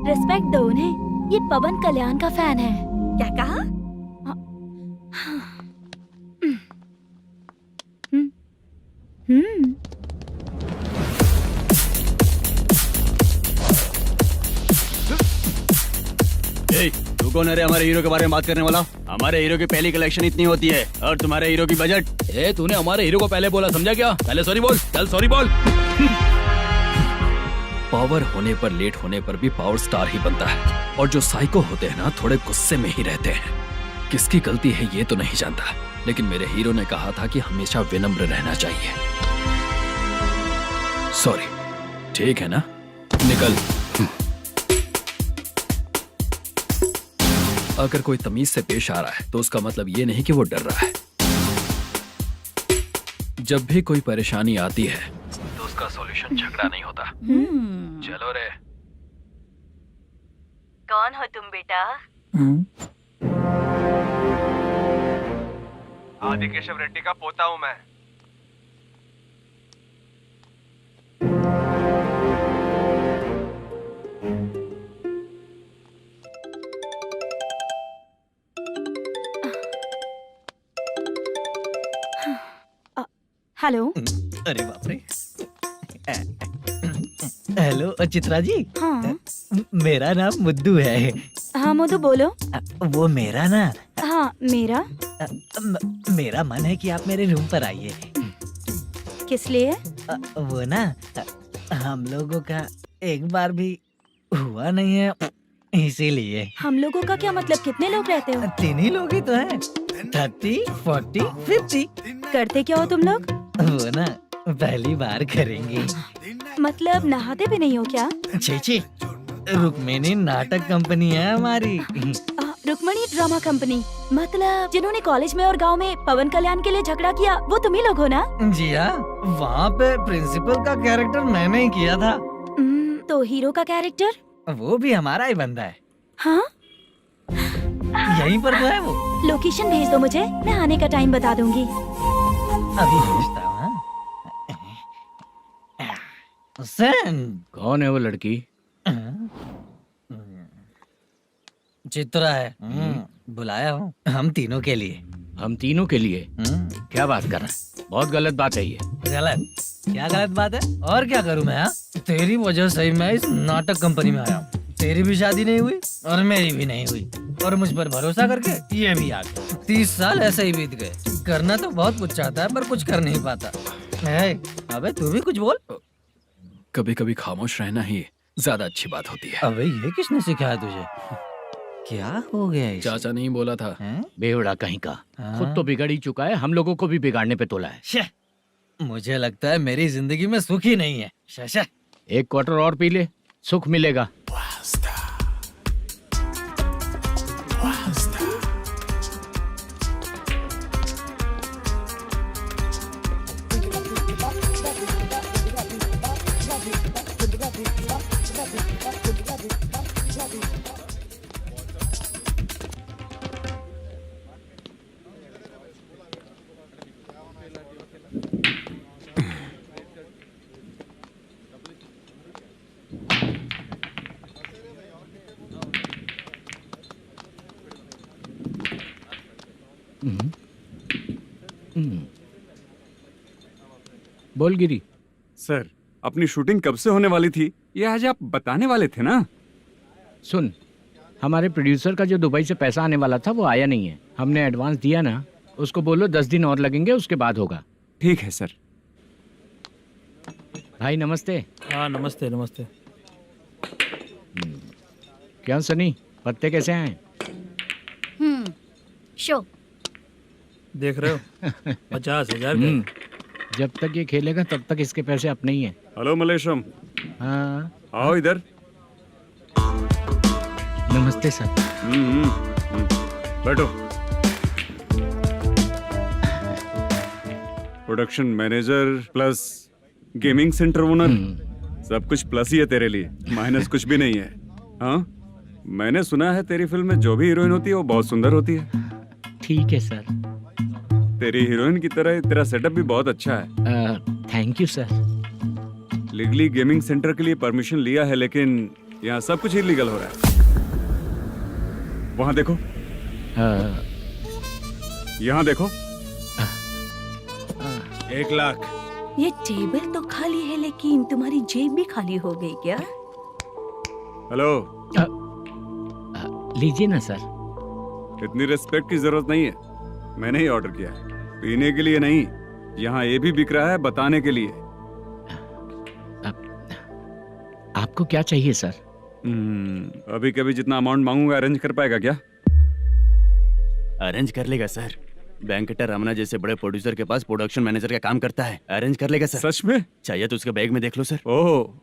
रिस्पेक्ट दो उन्हें। ये पवन कल्याण का फैन है। क्या कहा? तू कौन है रे हमारे हीरो के बारे में बात करने वाला? हमारे हीरो की पहली कलेक्शन इतनी होती है और तुम्हारे हीरो की बजट। तूने हमारे हीरो को पहले बोला, समझा क्या? पहले सॉरी बोल, चल सॉरी बोल। पावर होने पर, लेट होने पर भी पावर स्टार ही बनता है। और जो साइको होते हैं ना, थोड़े गुस्से में ही रहते हैं। किसकी गलती है ये तो नहीं जानता, लेकिन मेरे हीरो ने कहा था कि हमेशा विनम्र रहना चाहिए। सॉरी, ठीक है ना? निकल। अगर कोई तमीज से पेश आ रहा है तो उसका मतलब ये नहीं कि वो डर रहा है। जब भी कोई परेशानी आती है तो उसका सॉल्यूशन झगड़ा नहीं होता। चलो रे। कौन हो तुम बेटा? आदि केशव रेड्डी का पोता हूँ मैं। हेलो। अरे बाप रे। हेलो चित्रा जी। हाँ मेरा नाम मुद्दू है। हाँ मधु बोलो। वो मेरा ना हाँ मेरा। मेरा मन है कि आप मेरे रूम पर आइए। किस लिए? वो ना हम लोगों का एक बार भी हुआ नहीं है, इसीलिए। हम लोगों का क्या मतलब? कितने लोग रहते हो? 3 ही लोग ही तो हैं। 30, 40, 50। करते क्या हो तुम लोग? वो ना पहली बार करेंगे। मतलब नहाते भी नहीं हो क्या? छी, रुक्मिणी नाटक कंपनी है हमारी। Rukmini drama company? मतलब जिन्होंने कॉलेज में और गांव में पवन कल्याण के लिए झगड़ा किया वो तुम ही लोग हो ना? जी हाँ, वहाँ पे प्रिंसिपल का कैरेक्टर मैंने ही किया था। तो हीरो का कैरेक्टर? वो भी हमारा ही बंदा है। हाँ यहीं पर तो है वो। लोकेशन भेज दो मुझे, मैं आने का टाइम बता दूंगी। अभी भेजता हूँ। कौन है वो लड़की? चित्रा है। बुलाया हूँ हम तीनों के लिए। हम तीनों के लिए? क्या बात कर रहा है? बहुत गलत बात है ये। गलत? क्या गलत बात है? और क्या करूँ मैं? तेरी वजह से ही मैं इस नाटक कंपनी में आया हूँ। तेरी भी शादी नहीं हुई और मेरी भी नहीं हुई, और मुझ पर भरोसा करके ये भी आ गया। 30 साल ऐसे ही बीत गए। करना तो बहुत कुछ चाहता है पर कुछ कर नहीं पाता। अबे तू भी कुछ बोल। कभी कभी खामोश रहना ही ज्यादा अच्छी बात होती है। अबे ये किसने सिखाया तुझे? क्या हो गया इसे? चाचा नहीं बोला था। बेवड़ा कहीं का। खुद तो बिगड़ ही चुका है, हम लोगों को भी बिगाड़ने पे तोला है। मुझे लगता है मेरी जिंदगी में सुख ही नहीं है। शशा 1 क्वार्टर और पी ले, सुख मिलेगा। बोल गिरी। सर, अपनी शूटिंग कब से होने वाली थी ये आज आप बताने वाले थे ना? सुन, हमारे प्रोड्यूसर का जो दुबई से पैसा आने वाला था वो आया नहीं है। हमने एडवांस दिया ना, उसको बोलो 10 दिन और लगेंगे, उसके बाद होगा। ठीक है सर। भाई नमस्ते। हाँ नमस्ते नमस्ते। क्या सनी, पत्ते कैसे आए? शो देख रहे हो 50,000 का। जब तक ये खेलेगा तब तक इसके पैसे अपने ही हैं। हेलो मलेशम। हाँ आओ इधर। नमस्ते सर। बैठो। Production manager plus gaming centre owner, सब कुछ प्लस ही है तेरे लिए, माइनस कुछ भी नहीं है। हाँ, मैंने सुना है तेरी फिल्म में जो भी हीरोइन होती है वो बहुत सुंदर होती है। ठीक है सर। तेरी हीरोइन की तरह तेरा सेटअप भी बहुत अच्छा है। Thank you sir. Legally gaming centre के लिए परमिशन लिया है, लेकिन यहाँ सब कुछ इलीगल हो रहा है। वहाँ देखो। यहाँ देखो। 1 लाख। ये टेबल तो खाली है लेकिन तुम्हारी जेब भी खाली हो गई क्या? हेलो। लीजिए ना सर। इतनी रिस्पेक्ट की जरूरत नहीं है, मैंने ही ऑर्डर किया है। पीने के लिए नहीं, यहाँ ये भी बिक रहा है बताने के लिए। आपको क्या चाहिए सर? अभी कभी जितना अमाउंट मांगूंगा अरेंज कर पाएगा क्या? अरेंज कर लेगा सर। वेंकटर रमना जैसे बड़े प्रोड्यूसर के पास प्रोडक्शन मैनेजर का काम करता है, अरेंज कर लेगा सर। सच में? चाहिए तो उसके बैग में देख लो सर। ओह,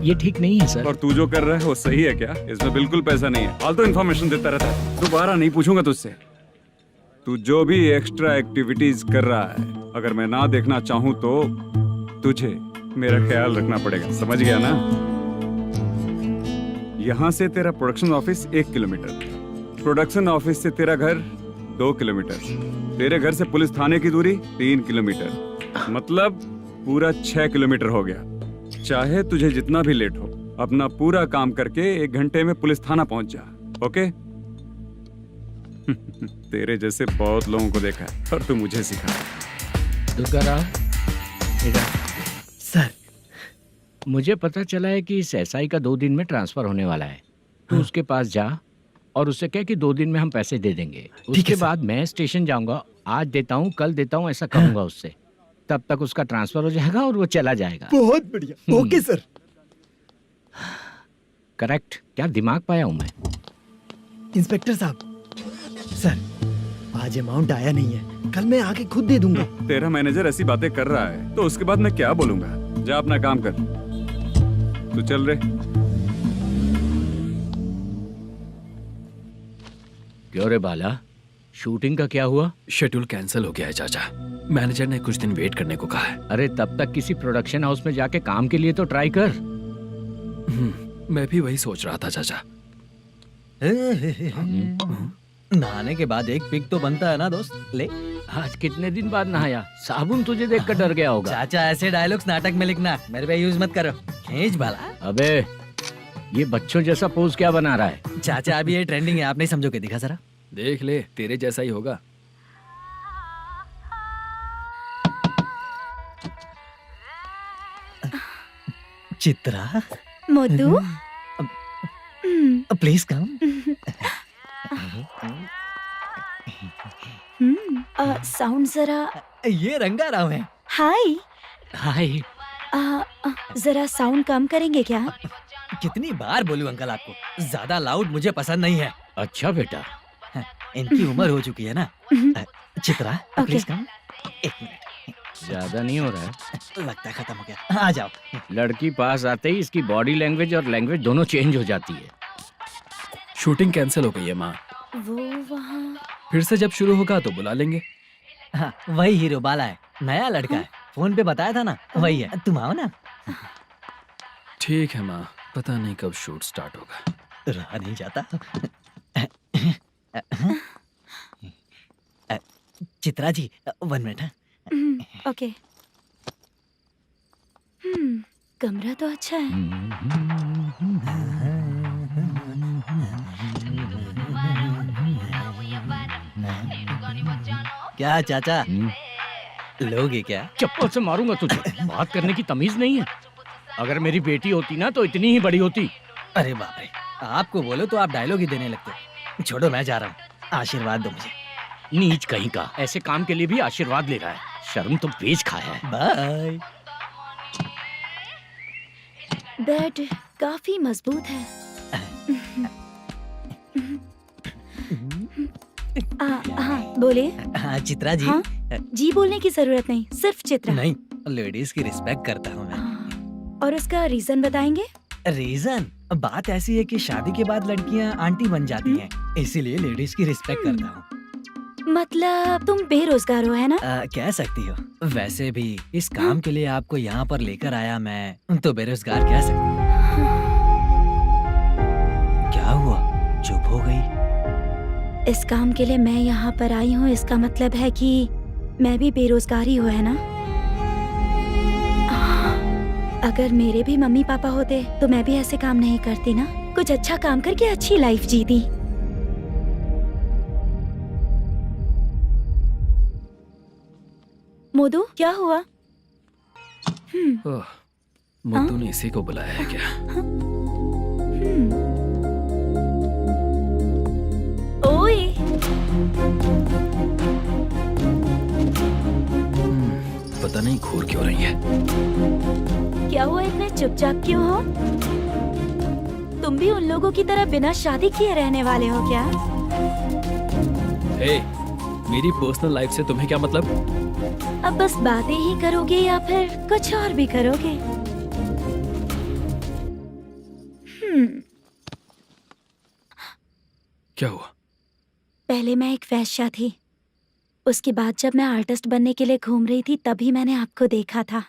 ये ठीक नहीं है सर। और तू जो कर रहा है वो सही है क्या? इसमें बिल्कुल पैसा नहीं है, फालतू इन्फॉर्मेशन देता रहता है। दोबारा नहीं पूछूंगा तुझसे। तू जो भी एक्स्ट्रा एक्टिविटीज कर रहा है, अगर मैं ना देखना चाहूं तो तुझे मेरा ख्याल रखना पड़ेगा, समझ गया ना? यहाँ से तेरा production office 1 kilometre, production office से तेरा घर 2 किलोमीटर, तेरे घर से पुलिस थाने की दूरी 3 किलोमीटर, मतलब पूरा 6 किलोमीटर हो गया। चाहे तुझे जितना भी लेट हो, अपना पूरा काम करके 1 घंटे में पुलिस थाना पहुंच जा, ओके? तेरे जैसे बहुत लोगों को देखा है और तू मुझे सिखा। सर, मुझे पता चला है कि इस एसआई का 2 दिन में ट्रांसफर होने वाला है। तू उसके पास जा और उससे कह कि 2 दिन में हम पैसे दे देंगे। उसके बाद मैं स्टेशन जाऊंगा, आज देता हूँ कल देता हूँ ऐसा कहूंगा उससे। तब तक उसका ट्रांसफर हो जाएगा और वो चला जाएगा। बहुत बढ़िया, ओके सर। करेक्ट, क्या दिमाग पाया हूँ मैं। इंस्पेक्टर साहब, सर आज अमाउंट आया नहीं है, कल मैं आके खुद दे दूंगा। तेरा मैनेजर ऐसी बातें कर रहा है तो उसके बाद मैं क्या बोलूंगा? जा अपना काम कर, तू चल रे। क्यों रे बाला, शूटिंग का क्या हुआ? शेड्यूल कैंसिल हो गया है चाचा। मैनेजर ने कुछ दिन वेट करने को कहा है। अरे तब तक किसी प्रोडक्शन हाउस में जाके काम के लिए तो ट्राई कर। मैं भी वही सोच रहा था चाचा। नहाने के बाद एक पिक तो बनता है ना दोस्त। ले, आज कितने दिन बाद नहाया? साबुन तुझे देखकर डर गया होगा। चाचा ऐसे डायलॉग्स नाटक में लिखना, मेरे पे यूज मत करो। खींच बाला। अबे ये बच्चों जैसा पोज क्या बना रहा है? चाचा अभी ये ट्रेंडिंग है, आप नहीं समझोगे, दिखा जरा। देख ले, तेरे जैसा ही होगा। Chitra, Modu, please come. Sound जरा। ये रंगा राव है। हाय। हाय। जरा साउंड कम करेंगे क्या? कितनी बार बोलूं अंकल आपको, ज्यादा लाउड मुझे पसंद नहीं है। अच्छा बेटा, इनकी उम्र हो चुकी है ना। Chitra, please come. 1 मिनट, ज्यादा नहीं हो रहा है? लगता है खत्म हो गया। आ जाओ। लड़की पास आते ही इसकी बॉडी लैंग्वेज और लैंग्वेज दोनों चेंज हो जाती है। शूटिंग कैंसिल हो गई है माँ। वो वहाँ। फिर से जब शुरू होगा तो बुला लेंगे। हाँ, वही हीरो बाला है, नया लड़का है। फोन पे बताया था ना, वही है। तुम आओ ना। ठीक है माँ, पता नहीं कब शूट स्टार्ट होगा। रहा नहीं जाता। चित्रा जी, 1 मिनट। ओके। कमरा तो अच्छा है। क्या चाचा, लोगे क्या? चप्पल से मारूंगा तुझे। बात करने की तमीज नहीं है। अगर मेरी बेटी होती ना तो इतनी ही बड़ी होती। अरे बाप रे, आपको बोलो तो आप डायलॉग ही देने लगते। छोड़ो, मैं जा रहा हूँ, आशीर्वाद दो मुझे। नीच कहीं का, ऐसे काम के लिए भी आशीर्वाद ले रहा है। शर्म तो बेच खाया है। बाय। बेड काफी मजबूत है। हाँ बोले। हाँ चित्रा जी। हाँ? जी बोलने की जरूरत नहीं, सिर्फ चित्रा। नहीं, लेडीज की रिस्पेक्ट करता हूँ मैं। और उसका रीजन बताएंगे? रीजन? बात ऐसी है कि शादी के बाद लड़कियाँ आंटी बन जाती हैं, इसीलिए लेडीज की रिस्पेक्ट करता हूँ। मतलब तुम बेरोजगार हो, है ना? कह सकती हो। वैसे भी इस काम के लिए आपको यहाँ पर लेकर आया मैं, तो बेरोजगार कह सकती हूँ। क्या हुआ, चुप हो गई? इस काम के लिए मैं यहाँ पर आई हूँ, इसका मतलब है कि मैं भी बेरोजगार ही हूँ, है ना? अगर मेरे भी मम्मी पापा होते तो मैं भी ऐसे काम नहीं करती ना। कुछ अच्छा काम करके अच्छी लाइफ जीती। मोदू, क्या हुआ? मोदू ने इसी को बुलाया है क्या? ओए। पता नहीं घूर क्यों रही है। क्या हुआ, इतने चुपचाप क्यों हो? तुम भी उन लोगों की तरह बिना शादी किए रहने वाले हो क्या? हे, मेरी पर्सनल लाइफ से तुम्हें क्या मतलब? अब बस बातें ही करोगे या फिर कुछ और भी करोगे? क्या हुआ? पहले मैं एक वैश्या थी, उसके बाद जब मैं आर्टिस्ट बनने के लिए घूम रही थी तभी मैंने आपको देखा था।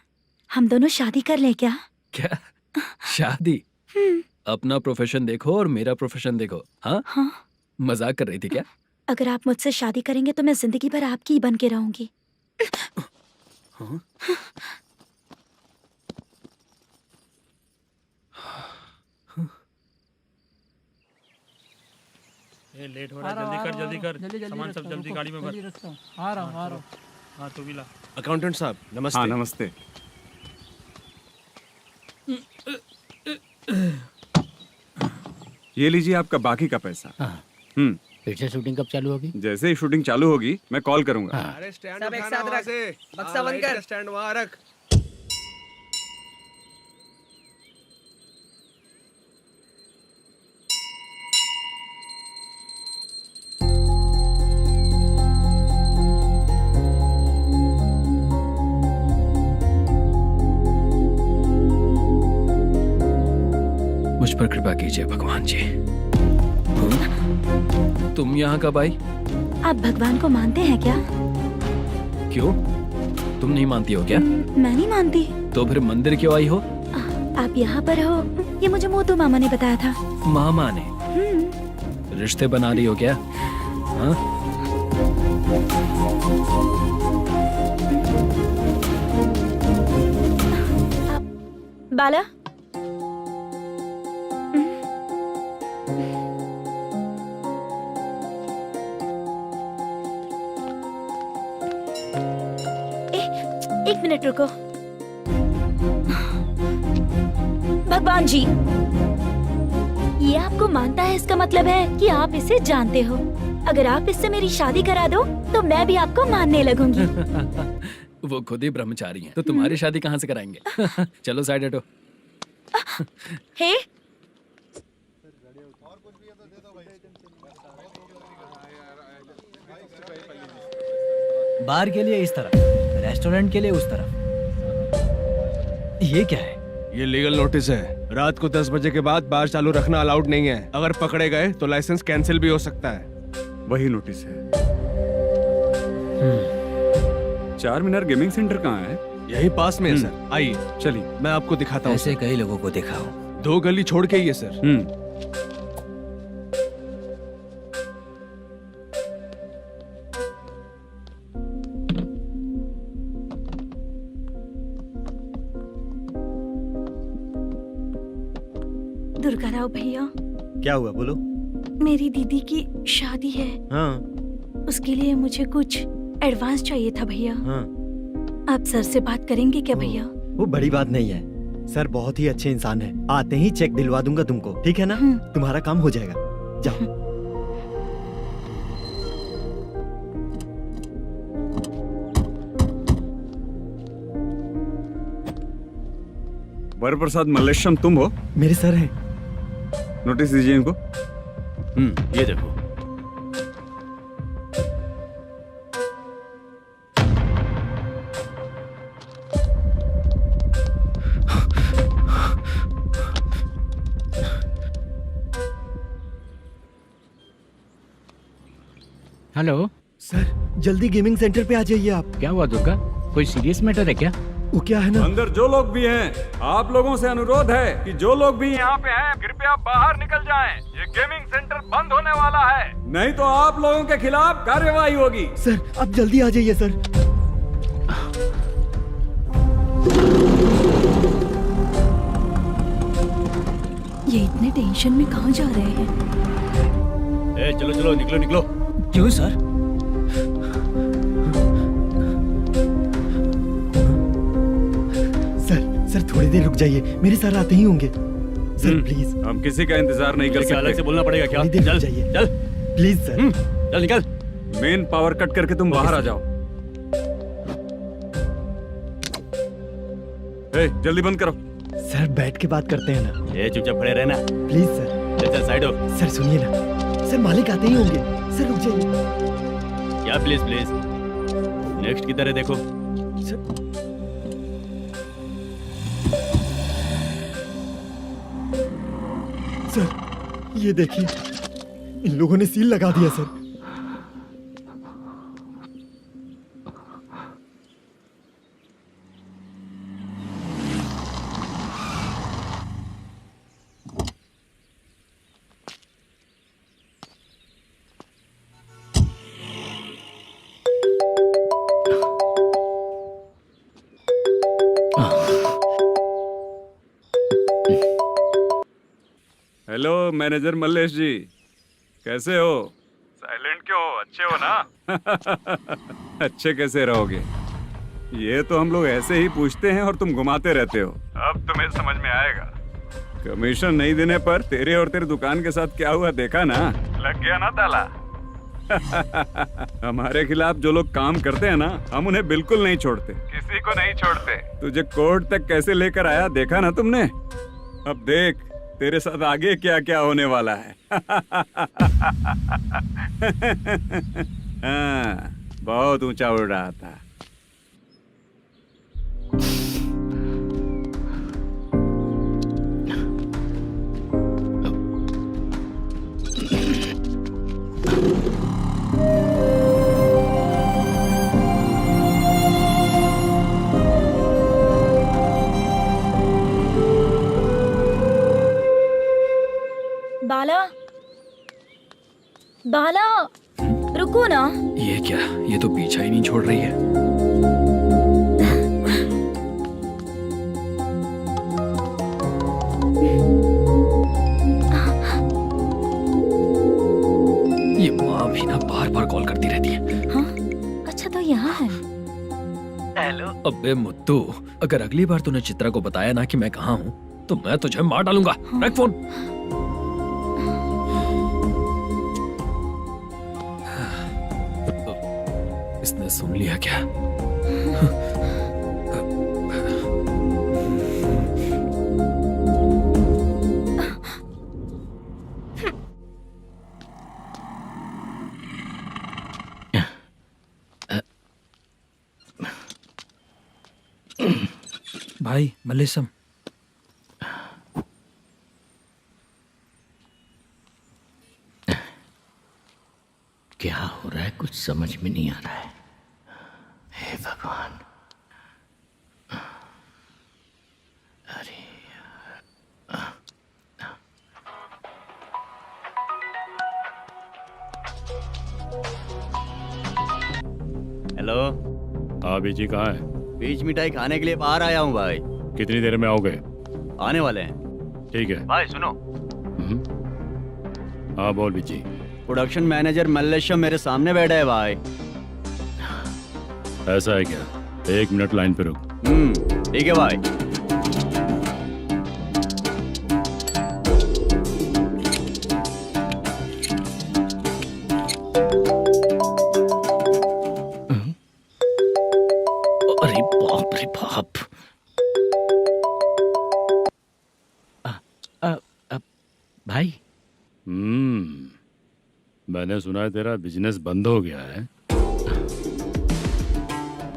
हम दोनों शादी कर लें क्या? क्या शादी? अपना प्रोफेशन देखो और मेरा प्रोफेशन देखो। हाँ हाँ। मजाक कर रही थी क्या? अगर आप मुझसे शादी करेंगे तो मैं जिंदगी भर आपकी ही बन के रहूंगी। हाँ? ये लेट हो रहा है, जल्दी कर सामान सब जल्दी गाड़ी में भर। आ रहा हूँ। हाँ तू भी ला। अकाउंटेंट साहब नमस्ते। हाँ नमस्ते। ये लीजिए आपका बाकी का पैसा। फिर से शूटिंग कब चालू होगी? जैसे ही शूटिंग चालू होगी मैं कॉल करूंगा। अरे स्टैंड सब एक साथ रख, बक्सा बंद कर, स्टैंड वहाँ रख। मुझ पर कृपा कीजिए भगवान जी। तुम यहाँ कब आई? आप भगवान को मानते हैं क्या? क्यों? तुम नहीं मानती हो क्या? मैं नहीं मानती। तो फिर मंदिर क्यों आई हो? आप यहाँ पर हो ये मुझे मोटू मामा ने बताया था। मामा ने? रिश्ते बना रही हो क्या? हाँ? बाला एक मिनट रुको। भगवान जी ये आपको मानता है इसका मतलब है कि आप इसे जानते हो। अगर आप इससे मेरी शादी करा दो तो मैं भी आपको मानने लगूंगी। वो खुद ही ब्रह्मचारी हैं, तो तुम्हारी शादी कहाँ से कराएंगे? चलो साइड हटो। हे बार के लिए इस तरफ, रेस्टोरेंट के लिए उस तरफ। ये क्या है? ये लीगल नोटिस है। रात को 10 बजे के बाद बार चालू रखना अलाउड नहीं है। अगर पकड़े गए तो लाइसेंस कैंसिल भी हो सकता है। वही नोटिस है। चार मीनार गेमिंग सेंटर कहाँ है? यही पास में है सर। आइए चलिए मैं आपको दिखाता हूँ। ऐसे कई लोगों को देखा हूँ। 2 गली छोड़ के ही है सर। दुर्गा राव भैया, क्या हुआ बोलो। मेरी दीदी की शादी है। हाँ उसके लिए मुझे कुछ एडवांस चाहिए था भैया। हाँ। आप सर से बात करेंगे क्या भैया? वो बड़ी बात नहीं है, सर बहुत ही अच्छे इंसान है। आते ही चेक दिलवा दूंगा तुमको, ठीक है ना? तुम्हारा काम हो जाएगा। जाओ। वरप्रसाद मल्लेश्वरम तुम हो? मेरे सर हैं। नोटिस दीजिए इनको। ये देखो। हेलो सर जल्दी गेमिंग सेंटर पे आ जाइए आप। क्या हुआ दुर्गा? कोई सीरियस मैटर है क्या? वो क्या है ना, अंदर जो लोग भी हैं, आप लोगों से अनुरोध है कि जो लोग भी यहाँ पे हैं कृपया बाहर निकल जाएं। ये गेमिंग सेंटर बंद होने वाला है, नहीं तो आप लोगों के खिलाफ कार्यवाही होगी। सर आप जल्दी आ जाइए सर। ये इतने टेंशन में कहाँ जा रहे हैं? चलो चलो निकलो निकलो। क्यों सर? सर थोड़ी देर रुक जाइए, मेरे सर आते ही होंगे। Sir please. हम किसी का इंतजार नहीं कर सकते। अलग से बोलना पड़ेगा क्या? थोड़ी देर रुक चल जाइए चल प्लीज सर। चल निकल। मेन पावर कट करके तुम बाहर आ जाओ। जल्दी बंद करो। सर बैठ के बात करते हैं ना। ये चुपचाप खड़े रहना। Please sir. चल चल साइड हो। सर सुनिए ना, सर मालिक आते ही होंगे। सर रुक जाइए। क्या प्लीज प्लीज? नेक्स्ट की तरह देखो। सर ये देखिए, इन लोगों ने सील लगा दिया सर। मैनेजर मल्लेश जी, कैसे हो? साइलेंट क्यों हो? अच्छे हो ना? अच्छे कैसे रहोगे? ये तो हम लोग ऐसे ही पूछते हैं और तुम घुमाते रहते हो। अब तुम्हें समझ में आएगा। कमीशन नहीं देने पर तेरे और तेरी दुकान के साथ क्या हुआ देखा ना? लग गया ना ताला? हमारे खिलाफ जो लोग काम करते हैं ना, हम उन्हें बिल्कुल नहीं छोड़ते, किसी को नहीं छोड़ते। तुझे कोर्ट तक कैसे लेकर आया देखा ना तुमने? अब देख तेरे साथ आगे क्या क्या होने वाला है। हाँ, बहुत ऊंचा उड़ रहा था। बाला, बाला, रुको ना। ये क्या? ये तो पीछा ही नहीं छोड़ रही है। ये माँ भी ना बार बार कॉल करती रहती है। हाँ? अच्छा तो यहाँ है। हेलो। अबे मुत्तू, अगर अगली बार तूने चित्रा को बताया ना कि मैं कहाँ हूँ तो मैं तुझे मार डालूंगा। रख फोन। इसने सुन लिया क्या? भाई मल्लेशम, क्या हो रहा है कुछ समझ में नहीं आ रहा है। हे भगवान, अरे हेलो। हाँ बीजी कहाँ है? बीज मिठाई खाने के लिए बाहर आया हूँ भाई। कितनी देर में आओगे? आने वाले हैं। ठीक है। भाई सुनो, हाँ बोल बीजी। प्रोडक्शन मैनेजर मल्लेशम मेरे सामने बैठा है भाई। ऐसा है क्या? 1 मिनट लाइन पे रुक। ठीक है भाई। अरे बाप रे बाप। भाई मैंने सुना है तेरा बिजनेस बंद हो गया है।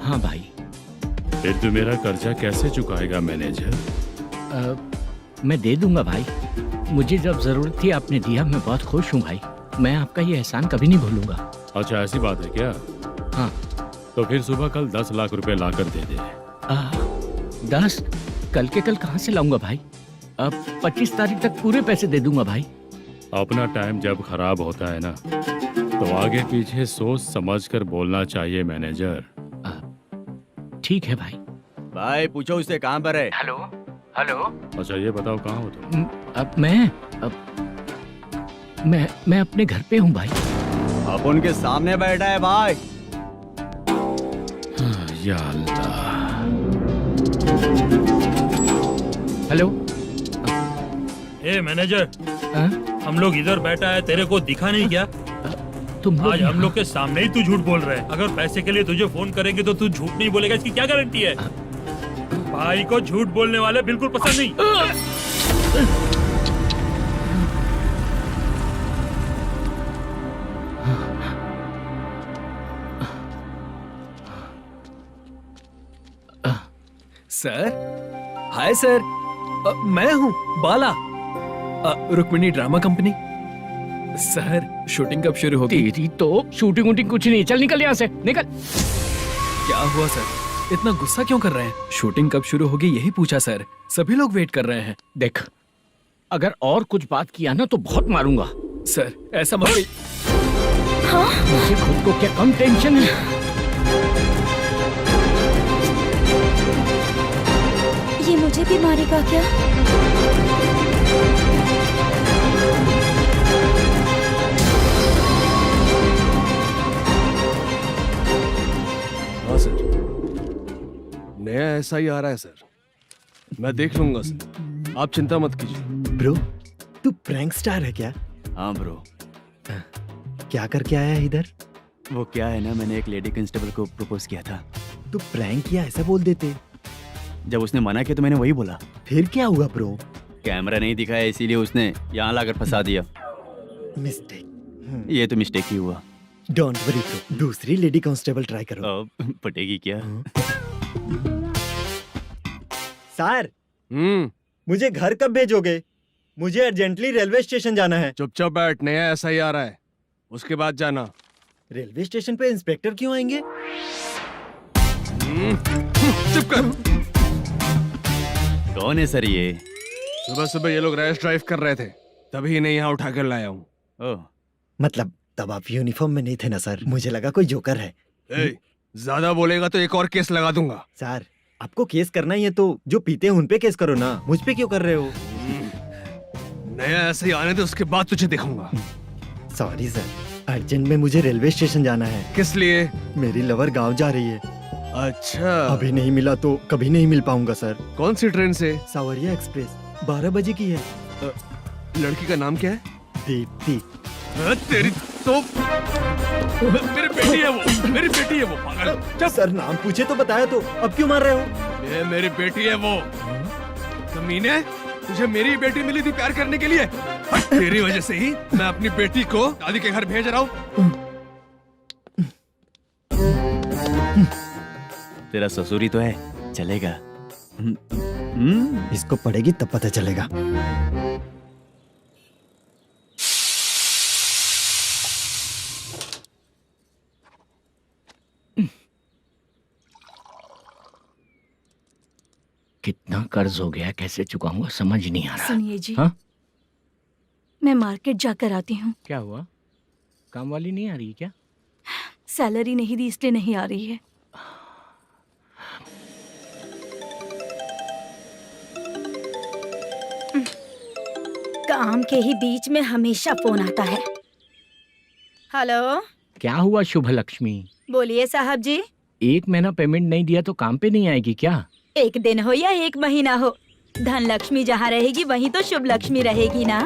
हाँ भाई। फिर तू मेरा कर्जा कैसे चुकाएगा मैनेजर? मैं दे दूंगा भाई। मुझे जब जरूरत थी आपने दिया, मैं बहुत खुश हूँ भाई। मैं आपका ये एहसान कभी नहीं भूलूंगा। अच्छा ऐसी बात है क्या? हाँ। तो फिर सुबह कल 10 लाख रुपए लाकर दे दे। 10? कल के कल कहाँ से लाऊंगा भाई? अब 25 तारीख तक पूरे पैसे दे दूंगा भाई। अपना टाइम जब खराब होता है ना, तो आगे पीछे सोच समझ कर बोलना चाहिए मैनेजर। ठीक है भाई। भाई पूछो उससे कहाँ पर है। Hello hello. अच्छा ये बताओ कहाँ हो तुम? अब मैं अपने घर पे हूँ भाई। अब उनके सामने बैठा है भाई। या अल्लाह। हेलो। ए मैनेजर, हम लोग इधर बैठा है, तेरे को दिखा नहीं क्या? तुम आज हम लोग के सामने ही तू झूठ बोल रहा है। अगर पैसे के लिए तुझे फोन करेंगे तो तू झूठ नहीं बोलेगा, इसकी क्या गारंटी है? भाई को झूठ बोलने वाले बिल्कुल पसंद नहीं। सर, हाय सर, मैं हूँ Bala, Rukmini drama company. Sir shooting कब शुरू होगी? तेरी तो शूटिंग वूटिंग कुछ नहीं। चल निकल यहाँ से, निकल। क्या हुआ सर, इतना गुस्सा क्यों कर रहे हैं? शूटिंग कब शुरू होगी यही पूछा सर, सभी लोग वेट कर रहे हैं। देख, अगर और कुछ बात किया ना तो बहुत मारूंगा। सर ऐसा मत। हाँ? मुझे खुद को क्या कम टेंशन है? ये मुझे भी मारेगा क्या? एसआई आ रहा है सर, मैं देख लूंगा सर, आप चिंता मत कीजिए। ब्रो तू प्रैंक स्टार है क्या? हाँ ब्रो, क्या करके आया है इधर? वो क्या है ना, मैंने एक लेडी कांस्टेबल को प्रपोज किया था। तू प्रैंक किया ऐसा बोल देते। जब उसने मना किया तो मैंने वही बोला। फिर क्या हुआ ब्रो? कैमरा नहीं दिखाया इसीलिए उसने यहाँ लाकर फंसा दिया। मिस्टेक। ये तो मिस्टेक ही हुआ। डोंट वरी ब्रो, दूसरी लेडी कांस्टेबल ट्राई करो। अब पटेगी क्या? सर मुझे घर कब भेजोगे? मुझे अर्जेंटली रेलवे स्टेशन जाना है। चुपचाप बैठ, नया एसआई आ रहा है, उसके बाद जाना। रेलवे स्टेशन पे इंस्पेक्टर क्यों आएंगे? चुप कर। कौन है सर ये? सुबह सुबह ये लोग रैश ड्राइव कर रहे थे, तभी इन्हें यहाँ उठा कर लाया हूँ। ओह, मतलब तब आप यूनिफॉर्म में नहीं थे ना सर, मुझे लगा कोई जोकर है। ज्यादा बोलेगा तो एक और केस लगा दूंगा। सर आपको केस करना ही है तो जो पीते हैं उन पे केस करो ना, मुझ पे क्यों कर रहे हो? नया एसआई आने दे, उसके बाद तुझे दिखाऊंगा। सॉरी सर, अर्जेंट में मुझे रेलवे स्टेशन जाना है। किस लिए? मेरी लवर गांव जा रही है। अच्छा, अभी नहीं मिला तो कभी नहीं मिल पाऊंगा सर। कौन सी ट्रेन से? सावरिया एक्सप्रेस 12 बजे की है। लड़की का नाम क्या है? दीप्ति। तेरी तो मेरी बेटी है वो, मेरी बेटी है वो, पागल। सर नाम पूछे तो बताया तो अब क्यों मार रहे हो? ये मेरी बेटी है वो। कमीने, तुझे मेरी बेटी मिली थी प्यार करने के लिए, तेरी वजह से ही मैं अपनी बेटी को दादी के घर भेज रहा हूँ। तेरा ससुरी तो है, चलेगा। इसको पड़ेगी तब पता चलेगा। कितना कर्ज हो गया, कैसे चुकाऊंगा समझ नहीं आ रहा। सुनिए जी, हाँ? मैं मार्केट जाकर आती हूँ। क्या हुआ? काम वाली नहीं आ रही क्या? सैलरी नहीं दी इसलिए नहीं आ रही है। काम के ही बीच में हमेशा फोन आता है। हेलो, क्या हुआ शुभ लक्ष्मी? बोलिए साहब जी। एक महीना पेमेंट नहीं दिया तो काम पे नहीं आएगी क्या? एक दिन हो या एक महीना हो, धन लक्ष्मी जहाँ रहेगी वहीं तो शुभ लक्ष्मी रहेगी ना।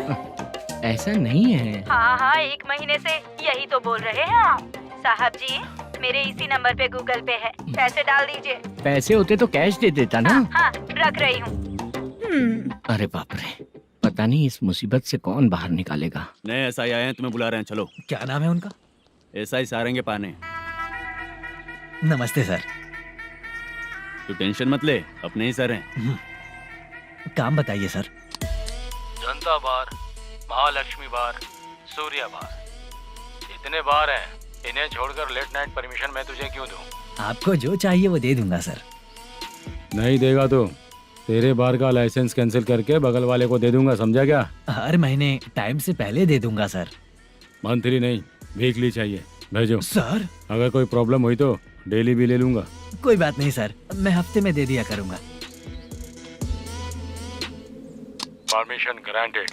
ऐसा नहीं है। हाँ हाँ, एक महीने से यही तो बोल रहे हैं आप। साहब जी, मेरे इसी नंबर पे गूगल पे है, पैसे डाल दीजिए। पैसे होते तो कैश दे देता ना। हाँ, रख रही हूँ। अरे बाप रे, पता नहीं इस मुसीबत से कौन बाहर निकालेगा। नए एसआई आए हैं, तुम्हें बुला रहे हैं, चलो। क्या नाम है उनका? एसआई सारंगे पाने। नमस्ते सर। तू टेंशन मत ले, अपने ही सर हैं। काम बताइए सर। जनता बार, महालक्ष्मी बार, सूर्या बार, इतने बार हैं, इन्हें छोड़कर लेट नाइट परमिशन मैं तुझे क्यों दूं? आपको जो चाहिए वो दे दूंगा सर। नहीं देगा तो तेरे बार का लाइसेंस कैंसिल करके बगल वाले को दे दूंगा, समझा क्या? हर महीने टाइम से पहले दे दूंगा सर। मंथली नहीं, वीकली चाहिए, भेजो। सर अगर कोई प्रॉब्लम हुई तो डेली भी ले लूंगा। कोई बात नहीं सर, मैं हफ्ते में दे दिया करूंगा। Permission granted.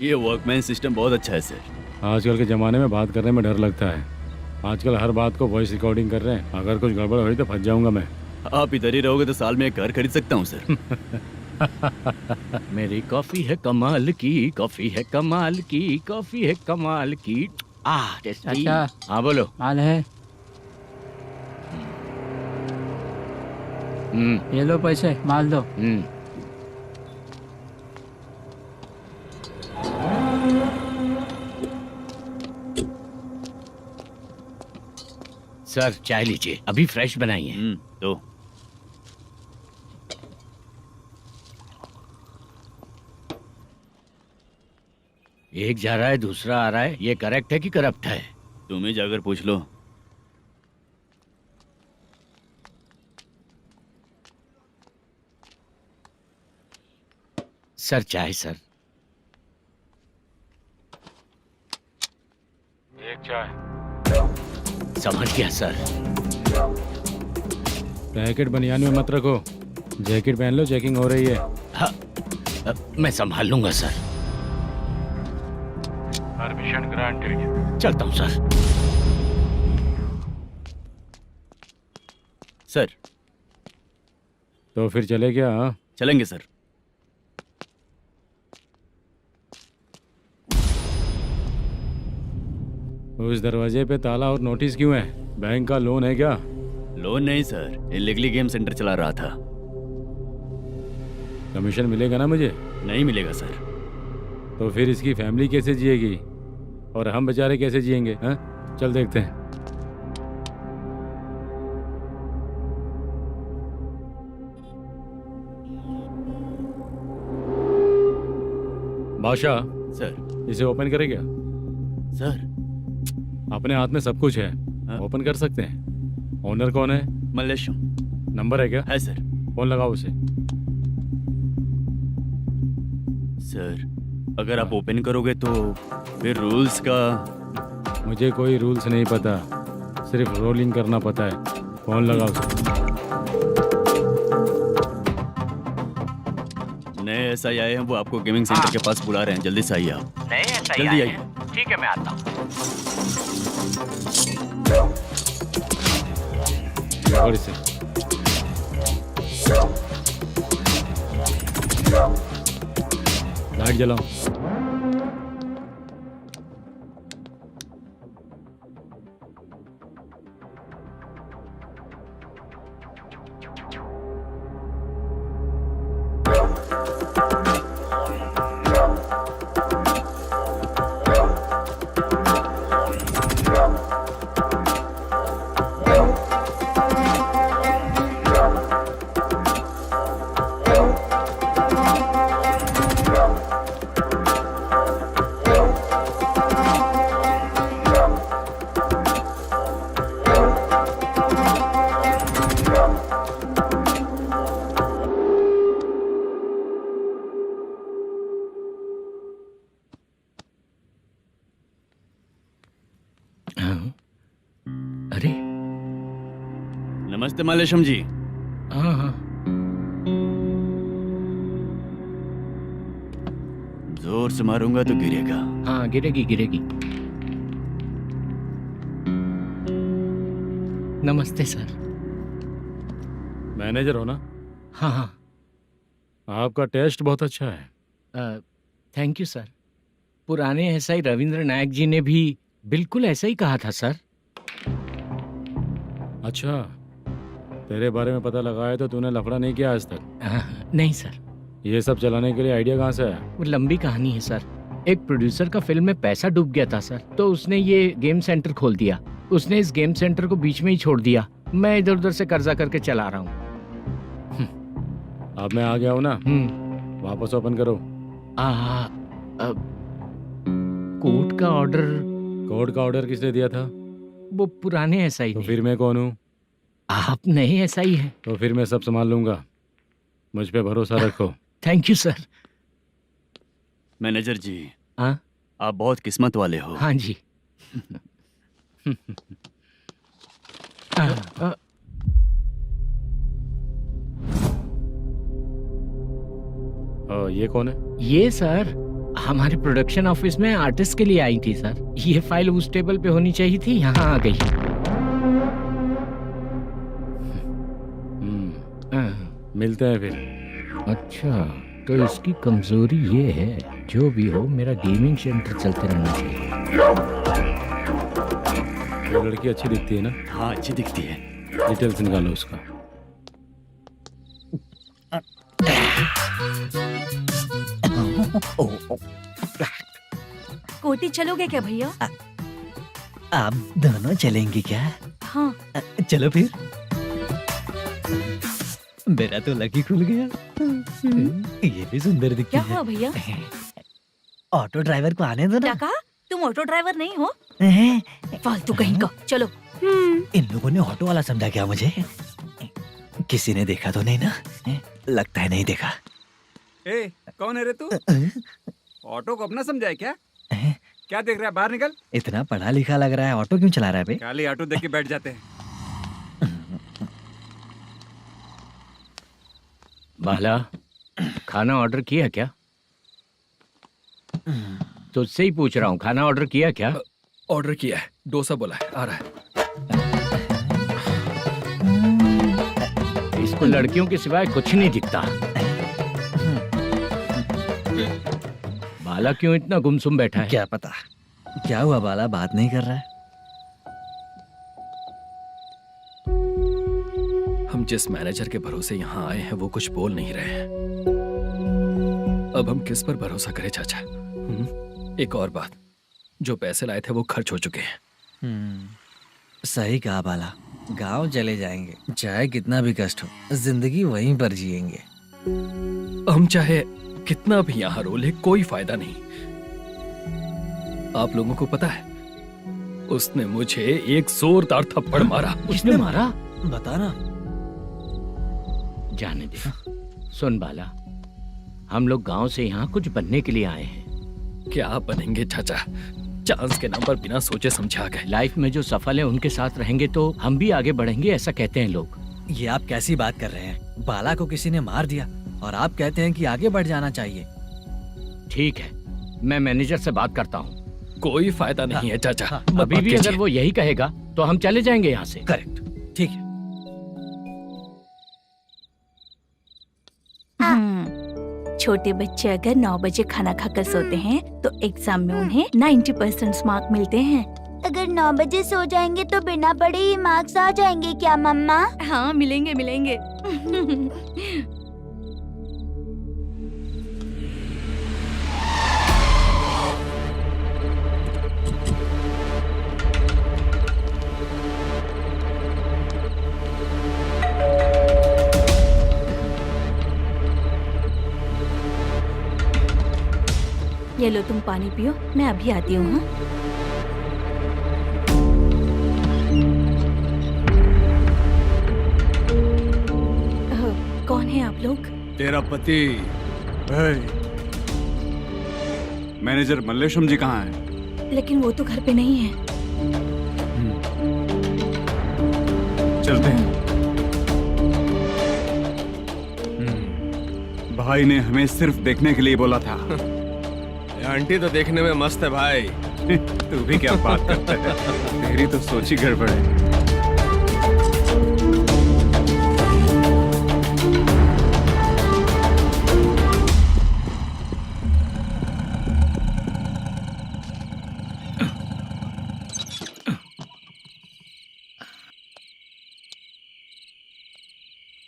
ये वर्कमैन सिस्टम बहुत अच्छा है सर। आजकल के ज़माने में बात करने में डर लगता है। आजकल हर बात को वॉइस रिकॉर्डिंग कर रहे हैं, अगर कुछ गड़बड़ हुई तो फंस जाऊंगा मैं। आप इधर ही रहोगे तो साल में एक घर खरीद सकता हूँ सर। मेरी कॉफी है कमाल की, कॉफी है कमाल की, कॉफी है कमाल की। टेस्टी। अच्छा। हाँ बोलो। माल है, ये लो पैसे, माल दो। सर चाय लीजिए, अभी फ्रेश बनाई है। तो एक जा रहा है दूसरा आ रहा है, ये करेक्ट है कि करप्ट है? तुम ही जाकर पूछ लो। सर चाय सर। एक चाय। समझ गया सर। पैकेट बनियान में मत रखो, जैकेट पहन लो, चेकिंग हो रही है। हाँ, मैं संभाल लूंगा सर। Permission granted. चलता हूँ सर। सर तो फिर चले क्या? हाँ, चलेंगे सर। उस दरवाजे पे ताला और नोटिस क्यों है? बैंक का लोन है क्या? लोन नहीं सर, इलीगली गेम सेंटर चला रहा था। कमीशन मिलेगा ना मुझे? नहीं मिलेगा सर। तो फिर इसकी फैमिली कैसे जिएगी और हम बेचारे कैसे जिएंगे? हाँ, चल देखते हैं। बादशाह, सर। इसे ओपन करे क्या? सर अपने हाथ में सब कुछ है, हाँ? ओपन कर सकते हैं। ओनर कौन है? मल्लेशम। नंबर है क्या? है सर। फोन लगाओ उसे। सर अगर आप ओपन करोगे तो फिर रूल्स का। मुझे कोई रूल्स नहीं पता, सिर्फ रोलिंग करना पता है। फोन लगाओ उसे। नए SI आए हैं, वो आपको गेमिंग सेंटर के पास बुला रहे हैं, जल्दी से आइए आप। नए ऐसा ही जल्दी आए आइए। हैं। ठीक है, मैं आता हूँ। पकड़ इसे। लाइट जलाओ। अरे नमस्ते मल्लेशम जी। हाँ हाँ, जोर से मारूंगा तो गिरेगा। हाँ गिरेगी गिरेगी। नमस्ते सर। मैनेजर हो ना? हाँ हाँ। आपका टेस्ट बहुत अच्छा है। Thank you sir. पुराने SI रविंद्र नायक जी ने भी बिल्कुल ऐसा ही कहा था सर। अच्छा, तेरे बारे में पता लगा है तो तूने लफड़ा नहीं किया आज तक? नहीं सर। ये सब चलाने के लिए आइडिया कहाँ से आया? वो लंबी कहानी है सर। एक प्रोड्यूसर का फिल्म में पैसा डूब गया था सर, तो उसने ये गेम सेंटर खोल दिया। उसने इस गेम सेंटर को बीच में ही छोड़ दिया। मैं इधर उधर से कर्जा करके चला रहा हूँ। अब मैं आ गया हूँ ना, वापस ओपन करो। कोर्ट का ऑर्डर। कोर्ट का ऑर्डर किसने दिया था? वो पुराने SI तो ने। फिर मैं कौन हूँ? आप नए SI हैं। तो फिर मैं सब संभाल लूंगा, मुझ पे भरोसा रखो। Thank you sir. मैनेजर जी, हाँ आप बहुत किस्मत वाले हो। हाँ जी। ये कौन है? ये सर हमारे प्रोडक्शन ऑफिस में आर्टिस्ट के लिए आई थी सर। ये फाइल उस टेबल पे होनी चाहिए थी, यहाँ आ गई। मिलते हैं फिर। अच्छा, तो इसकी कमजोरी ये है, जो भी हो मेरा गेमिंग सेंटर चलते रहना चाहिए। वो लड़की अच्छी दिखती है ना? हाँ अच्छी दिखती है। डिटेल्स निकालो उसका। कोटी चलोगे क्या भैया? आप दोनों चलेंगे क्या? हाँ। चलो फिर। मेरा तो लकी खुल गया। ये भी सुंदर दिखती क्या है। हुआ भैया? ऑटो ड्राइवर को आने दो क्या ना। कहा? तुम ऑटो ड्राइवर नहीं हो? हैं? फालतू कहीं का। चलो। इन लोगों ने ऑटो वाला समझा क्या मुझे? किसी ने देखा तो नहीं ना? लगता है नहीं देखा। ए, कौन है रे तू? ऑटो को अपना समझा है क्या? क्या देख रहा है? बाहर निकल। इतना पढ़ा लिखा लग रहा है, ऑटो क्यों चला रहा है बे? खाली ऑटो देख के बैठ जाते हैं। बाला, खाना ऑर्डर किया क्या? तुझसे ही पूछ रहा हूँ, खाना ऑर्डर किया क्या? ऑर्डर किया है, डोसा बोला है, आ रहा है। इस इसको लड़कियों के सिवाय कुछ नहीं दिखता। बाला क्यों इतना गुमसुम बैठा है? क्या पता क्या हुआ, बाला बात नहीं कर रहा है। हम जिस मैनेजर के भरोसे यहाँ आए हैं वो कुछ बोल नहीं रहे हैं। अब हम किस पर भरोसा करें चाचा? एक और बात, जो पैसे लाए थे वो खर्च हो चुके हैं। सही कहा बाला, गांव चले जाएंगे, चाहे कितना भी कष्ट हो, जिंदगी वहीं पर जिएंगे। हम चाहे कितना भी यहाँ रो ले, कोई फायदा नहीं। आप लोगों को पता है, उसने मुझे एक जोरदार थप्पड़ मारा। उसने मारा? बता ना। जाने दे। सुन बाला, हम लोग गांव से यहाँ कुछ बनने के लिए आए हैं। क्या बनेंगे चाचा? चांस के नाम पर बिना सोचे समझे आ गए। लाइफ में जो सफल है उनके साथ रहेंगे तो हम भी आगे बढ़ेंगे, ऐसा कहते हैं लोग। ये आप कैसी बात कर रहे हैं? बाला को किसी ने मार दिया और आप कहते हैं कि आगे बढ़ जाना चाहिए। ठीक है, मैं मैनेजर से बात करता हूँ। कोई फायदा नहीं है चाचा। अभी भी अगर वो यही कहेगा तो हम चले जाएंगे यहाँ से। करेक्ट, ठीक है। छोटे बच्चे अगर 9 बजे खाना खाकर सोते हैं तो एग्जाम में उन्हें 90% मार्क मिलते हैं। अगर 9 बजे सो जाएंगे तो बिना पढ़े ही मार्क्स आ जाएंगे क्या मम्मा? हाँ, मिलेंगे मिलेंगे। ये लो, तुम पानी पियो, मैं अभी आती हूँ। हाँ? कौन है आप लोग? तेरा पति। मैनेजर मल्लेशम जी कहाँ हैं? लेकिन वो तो घर पे नहीं है। चलते हैं। भाई ने हमें सिर्फ देखने के लिए बोला था। आंटी तो देखने में मस्त है भाई। तू भी क्या बात करता है? तेरी तो सोच ही गड़बड़ है।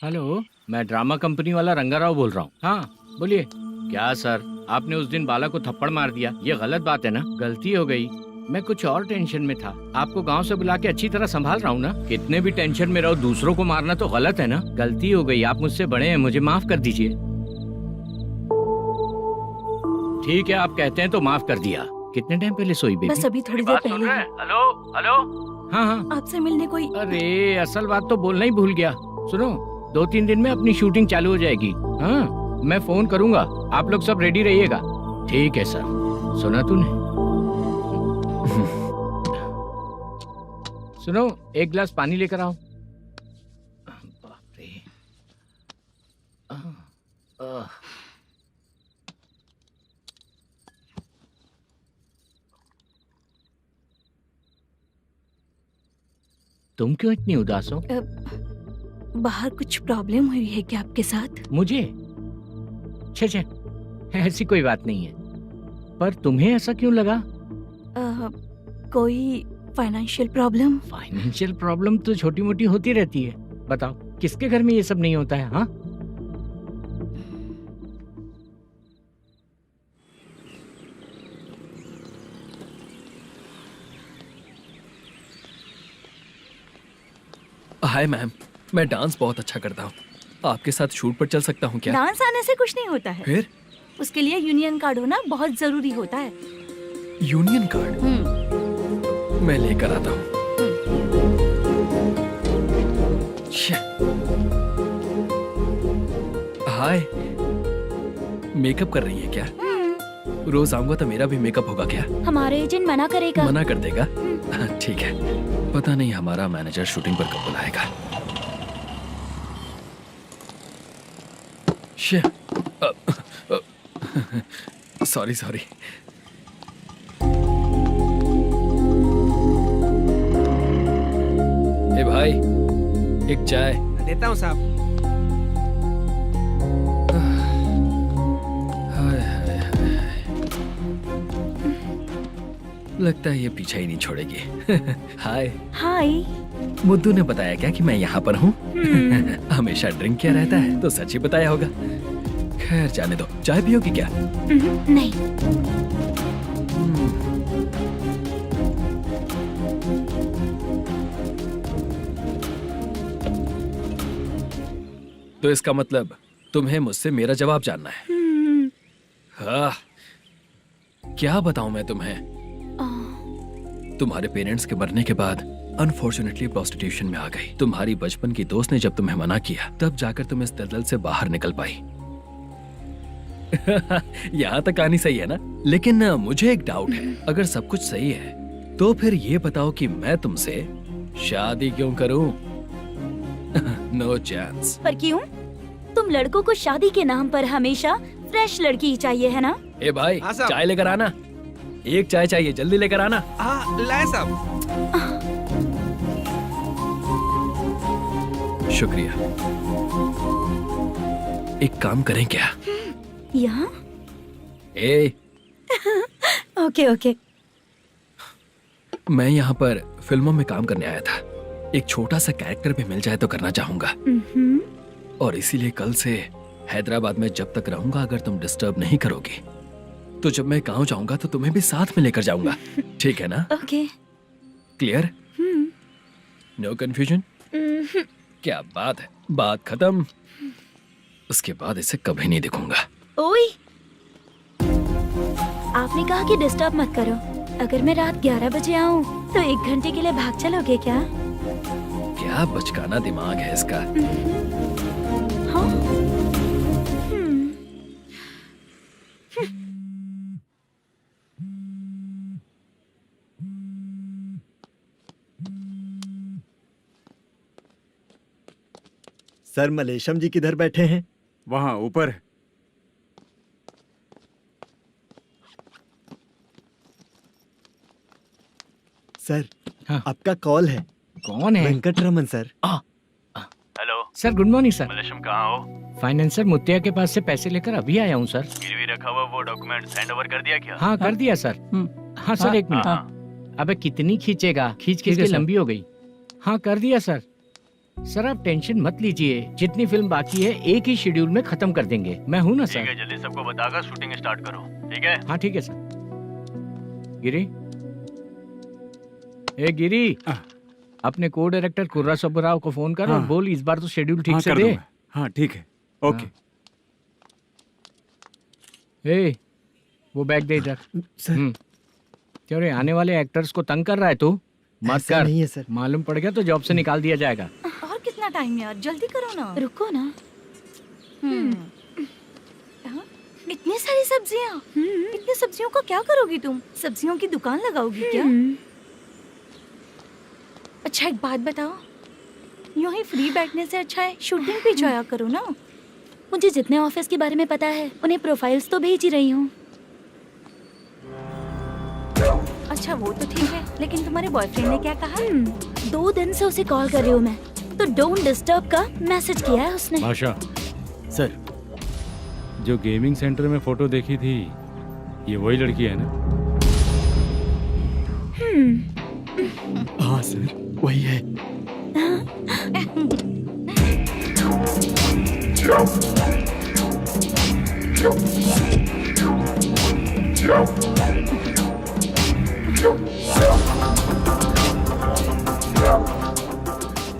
हेलो, मैं ड्रामा कंपनी वाला रंगाराव बोल रहा हूँ। हाँ बोलिए। क्या सर, आपने उस दिन बाला को थप्पड़ मार दिया, ये गलत बात है ना? गलती हो गई, मैं कुछ और टेंशन में था। आपको गांव से बुला के अच्छी तरह संभाल रहा हूँ ना। कितने भी टेंशन में रहो, दूसरों को मारना तो गलत है ना। गलती हो गई, आप मुझसे बड़े हैं, मुझे माफ कर दीजिए। ठीक है, आप कहते हैं तो माफ कर दिया। कितने टाइम पहले सोई बेबी? बस अभी थोड़ी देर पहले। Hello hello. हाँ हाँ, आपसे मिलने कोई। अरे असल बात तो बोलना ही भूल गया। सुनो, 2-3 दिन में अपनी शूटिंग चालू हो जाएगी। हाँ, मैं फोन करूंगा, आप लोग सब रेडी रहिएगा। ठीक है सर। सुना तूने? सुनो, एक गिलास पानी लेकर आओ। बाप रे। तुम क्यों इतनी उदास हो? बाहर कुछ प्रॉब्लम हुई है क्या आपके साथ? मुझे? छे, ऐसी कोई बात नहीं है। पर तुम्हें ऐसा क्यों लगा? कोई फाइनेंशियल प्रॉब्लम? फाइनेंशियल प्रॉब्लम तो छोटी मोटी होती रहती है। बताओ, किसके घर में ये सब नहीं होता है? हाँ, हाय मैम, मैं डांस बहुत अच्छा करता हूँ। आपके साथ शूट पर चल सकता हूँ क्या? डांस आने से कुछ नहीं होता है। फिर? उसके लिए यूनियन कार्ड होना बहुत जरूरी होता है। Union card? मैं लेकर आता हूँ। हाय, मेकअप कर रही है क्या? रोज आऊंगा तो मेरा भी मेकअप होगा क्या? हमारे एजेंट मना करेगा। मना कर देगा? ठीक है, पता नहीं हमारा मैनेजर शूटिंग पर कब बुलाएगा। सॉरी। ए भाई, एक चाय। देता हूँ साहब। लगता है ये पीछा ही नहीं छोड़ेगी। हाय। हाय। मुद्दू ने बताया क्या कि मैं यहाँ पर हूँ? हमेशा ड्रिंक किया रहता है तो सच ही बताया होगा। खैर जाने दो, चाय पियोगी क्या? नहीं। तो इसका मतलब तुम्हें मुझसे मेरा जवाब जानना है। हाँ, क्या बताऊं मैं तुम्हें? तुम्हारे पेरेंट्स के मरने के बाद अनफॉर्चुनेटली प्रोस्टिट्यूशन में आ गई। तुम्हारी बचपन की दोस्त ने जब तुम्हें मना किया तब जाकर तुम इस दलदल से बाहर निकल पाई। यहाँ तक कहानी सही है ना? लेकिन मुझे एक डाउट है, अगर सब कुछ सही है तो फिर ये बताओ कि मैं तुमसे शादी क्यों करूं? No chance. पर क्यों? तुम लड़कों को शादी के नाम पर हमेशा फ्रेश लड़की ही चाहिए है ना? ए भाई, हाँ साहब। चाय लेकर आना। एक चाय चाहिए, जल्दी लेकर आना। हाँ लाए साहब। शुक्रिया। एक काम करें क्या? यहाँ? ए, ओके ओके। मैं यहाँ पर फिल्मों में काम करने आया था। एक छोटा सा कैरेक्टर भी मिल जाए तो करना चाहूंगा। और इसीलिए कल से हैदराबाद में जब तक रहूंगा, अगर तुम डिस्टर्ब नहीं करोगी तो जब मैं गांव जाऊंगा तो तुम्हें भी साथ में लेकर जाऊंगा। ठीक है ना? ओके। क्लियर? No confusion? क्या बात है, बात खत्म। उसके बाद इसे कभी नहीं दिखूंगा। ओए, आपने कहा कि डिस्टर्ब मत करो। अगर मैं रात 11 बजे आऊँ तो 1 घंटे के लिए भाग चलोगे क्या? क्या बचकाना दिमाग है इसका। हाँ? सर, मलेशम जी किधर बैठे हैं? वहाँ ऊपर है। सर, हाँ। आपका कॉल है। कौन है? Venkataraman sir. Hello sir, good morning sir. Malesham कहाँ हो? फाइनेंसर मुत्तिया के पास से पैसे लेकर अभी आया हूँ सर। गिरवी रखा हुआ वो डॉक्यूमेंट हैंड ओवर कर दिया क्या? हाँ, कर दिया सर। हाँ सर, 1 मिनट। अबे कितनी खींचेगा, खींच खींच के लंबी हो गई। हाँ, कर दिया सर। सर आप टेंशन मत लीजिए, जितनी फिल्म बाकी है एक ही शेड्यूल में खत्म कर देंगे। मैं हूँ ना ठीक सर। है, जल्दी सबको बताकर शूटिंग स्टार्ट करो। ठीक है? हाँ ठीक है सर। गिरी, ए गिरी, अपने को डायरेक्टर कुर्रा सुब्बराव को फोन कर और बोल इस बार तो शेड्यूल ठीक से दे। हाँ ठीक है, ओके। ए, वो बैग दे इधर। सर, क्यों रे, आने वाले एक्टर्स को तंग कर रहा है तू? मत ऐसा कर। नहीं है सर। मालूम पड़ गया तो जॉब से निकाल दिया जाएगा। और कितना टाइम यार, जल्दी करो ना। रुको ना। हाँ? इतनी सारी सब्जियाँ, इतनी सब्जियों का क्या करोगी तुम? सब्जियों की दुकान लगाओगी क्या? अच्छा एक बात बताओ, यूं ही फ्री बैठने से अच्छा है शूटिंग पे जाया करो ना। मुझे जितने ऑफिस के बारे में पता है उन्हें प्रोफाइल्स तो भेज ही रही हूँ। अच्छा वो तो ठीक है, लेकिन तुम्हारे बॉयफ्रेंड ने क्या कहा? 2 दिन से उसे कॉल कर रही हूँ मैं, तो डोंट डिस्टर्ब का मैसेज किया है उसने। भाषा, सर, जो गेमिंग सेंटर में फोटो देखी थी, ये वही लड़की है ना? हाँ सर, वही है।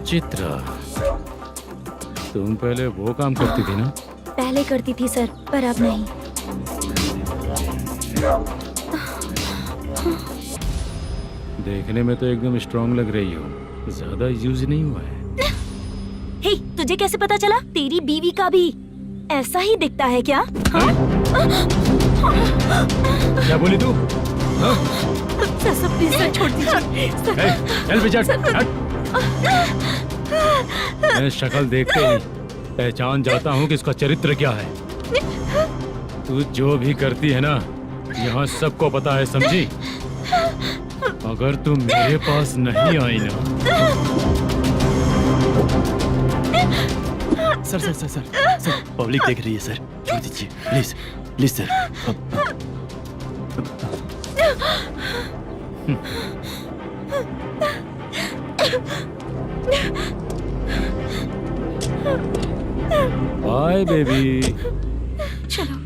चित्रा, तुम पहले वो काम करती थी ना? पहले करती थी सर, पर अब नहीं। देखने में तो एकदम स्ट्रांग लग रही हो, ज्यादा यूज नहीं हुआ है। हे, तुझे कैसे पता चला? तेरी बीवी का भी ऐसा ही दिखता है क्या? हाँ? क्या बोली तू? सर प्लीज सर, छोड़ दीजिए। चल बेटा, मैं शक्ल देखते ही पहचान जाता हूँ कि इसका चरित्र क्या है। तू जो भी करती है ना, यहाँ सबको पता है, समझी? अगर तू मेरे पास नहीं आई ना। Sir sir sir sir sir, public देख रही है सर, छोड़ दीजिए please please sir. Bye baby. चलो।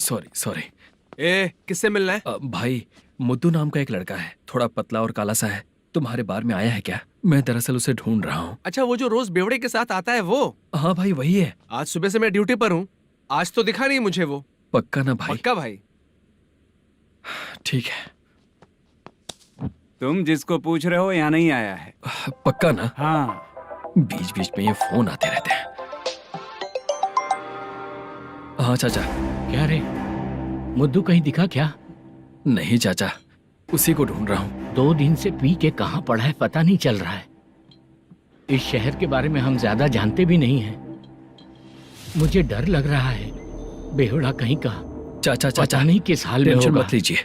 Sorry sorry. ए, किससे मिलना है? भाई, मुद्दू नाम का एक लड़का है, थोड़ा पतला और काला सा है। तुम्हारे बार में आया है क्या? मैं दरअसल उसे ढूंढ रहा हूँ। अच्छा, वो जो रोज बेवड़े के साथ आता है वो? हाँ भाई, वही है। आज सुबह से मैं ड्यूटी पर हूँ, आज तो दिखा नहीं मुझे वो। पक्का ना भाई? पक्का भाई। ठीक है। तुम जिसको पूछ रहे हो यहाँ नहीं आया है? पक्का ना? हाँ। बीच बीच में ये फोन आते रहते हैं। हाँ चाचा। क्या रे, मुद्दू कहीं दिखा क्या? नहीं चाचा, उसी को ढूंढ रहा हूँ। 2 दिन से पी के कहाँ पड़ा है पता नहीं चल रहा है। इस शहर के बारे में हम ज्यादा जानते भी नहीं हैं। मुझे डर लग रहा है, बेहुड़ा कहीं का। चाचा चाचा नहीं किस हाल में टेंशन होगा। मत लीजिए,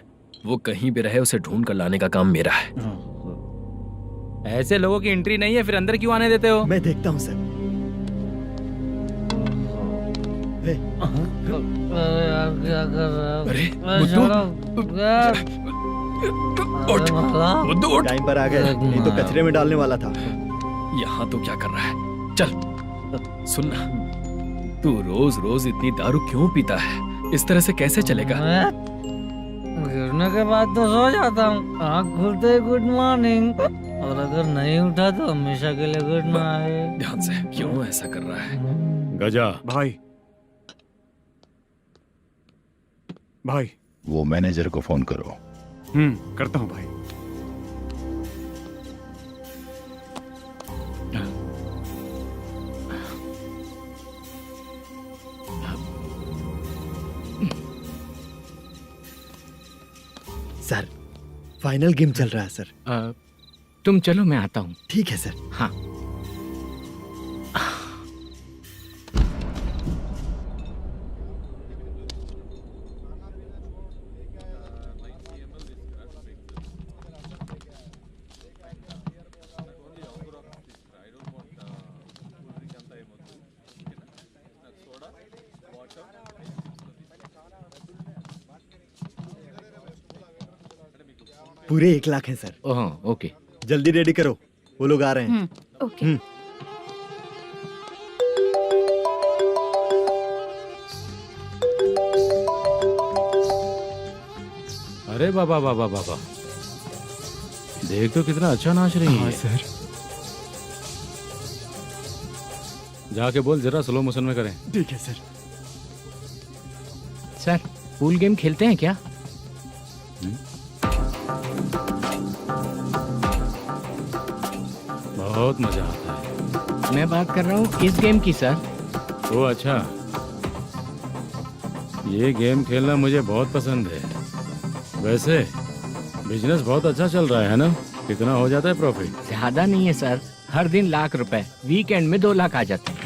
वो कहीं भी रहे उसे ढूंढ कर लाने का काम मेरा है। ऐसे लोगों की एंट्री नहीं है, फिर अंदर क्यों आने देते हो? मैं देखता हूँ सर। अरे मुद्दू उठ। टाइम पर आ गए, नहीं तो कचरे में डालने वाला था। यहाँ तो क्या कर रहा है? चल सुनना, तू रोज रोज इतनी दारू क्यों पीता है? इस तरह से कैसे चलेगा? गिरने के बाद तो सो जाता हूँ, आँख खुलते ही गुड मॉर्निंग, और अगर नहीं उठा तो हमेशा के लिए गुड नाइट। ध्यान से, क्यों ऐसा कर रहा है? गजा भाई, भाई वो मैनेजर को फोन करो। करता हूँ भाई। सर, फाइनल गेम चल रहा है सर। तुम चलो, मैं आता हूँ। ठीक है सर। हाँ। पूरे 1 लाख हैं सर। ओह, ओके। जल्दी रेडी करो, वो लोग आ रहे हैं। ओके। अरे बाबा बाबा बाबा, देख तो कितना अच्छा नाच रही है। सर। जाके बोल जरा स्लो मोशन में करें। ठीक है सर। सर, पूल गेम खेलते हैं क्या? बहुत मजा आता है। मैं बात कर रहा हूँ इस गेम की सर। ओ अच्छा, ये गेम खेलना मुझे बहुत पसंद है। वैसे बिजनेस बहुत अच्छा चल रहा है ना? कितना हो जाता है प्रॉफिट? ज्यादा नहीं है सर, हर दिन लाख रुपए, वीकेंड में 2 लाख आ जाते हैं।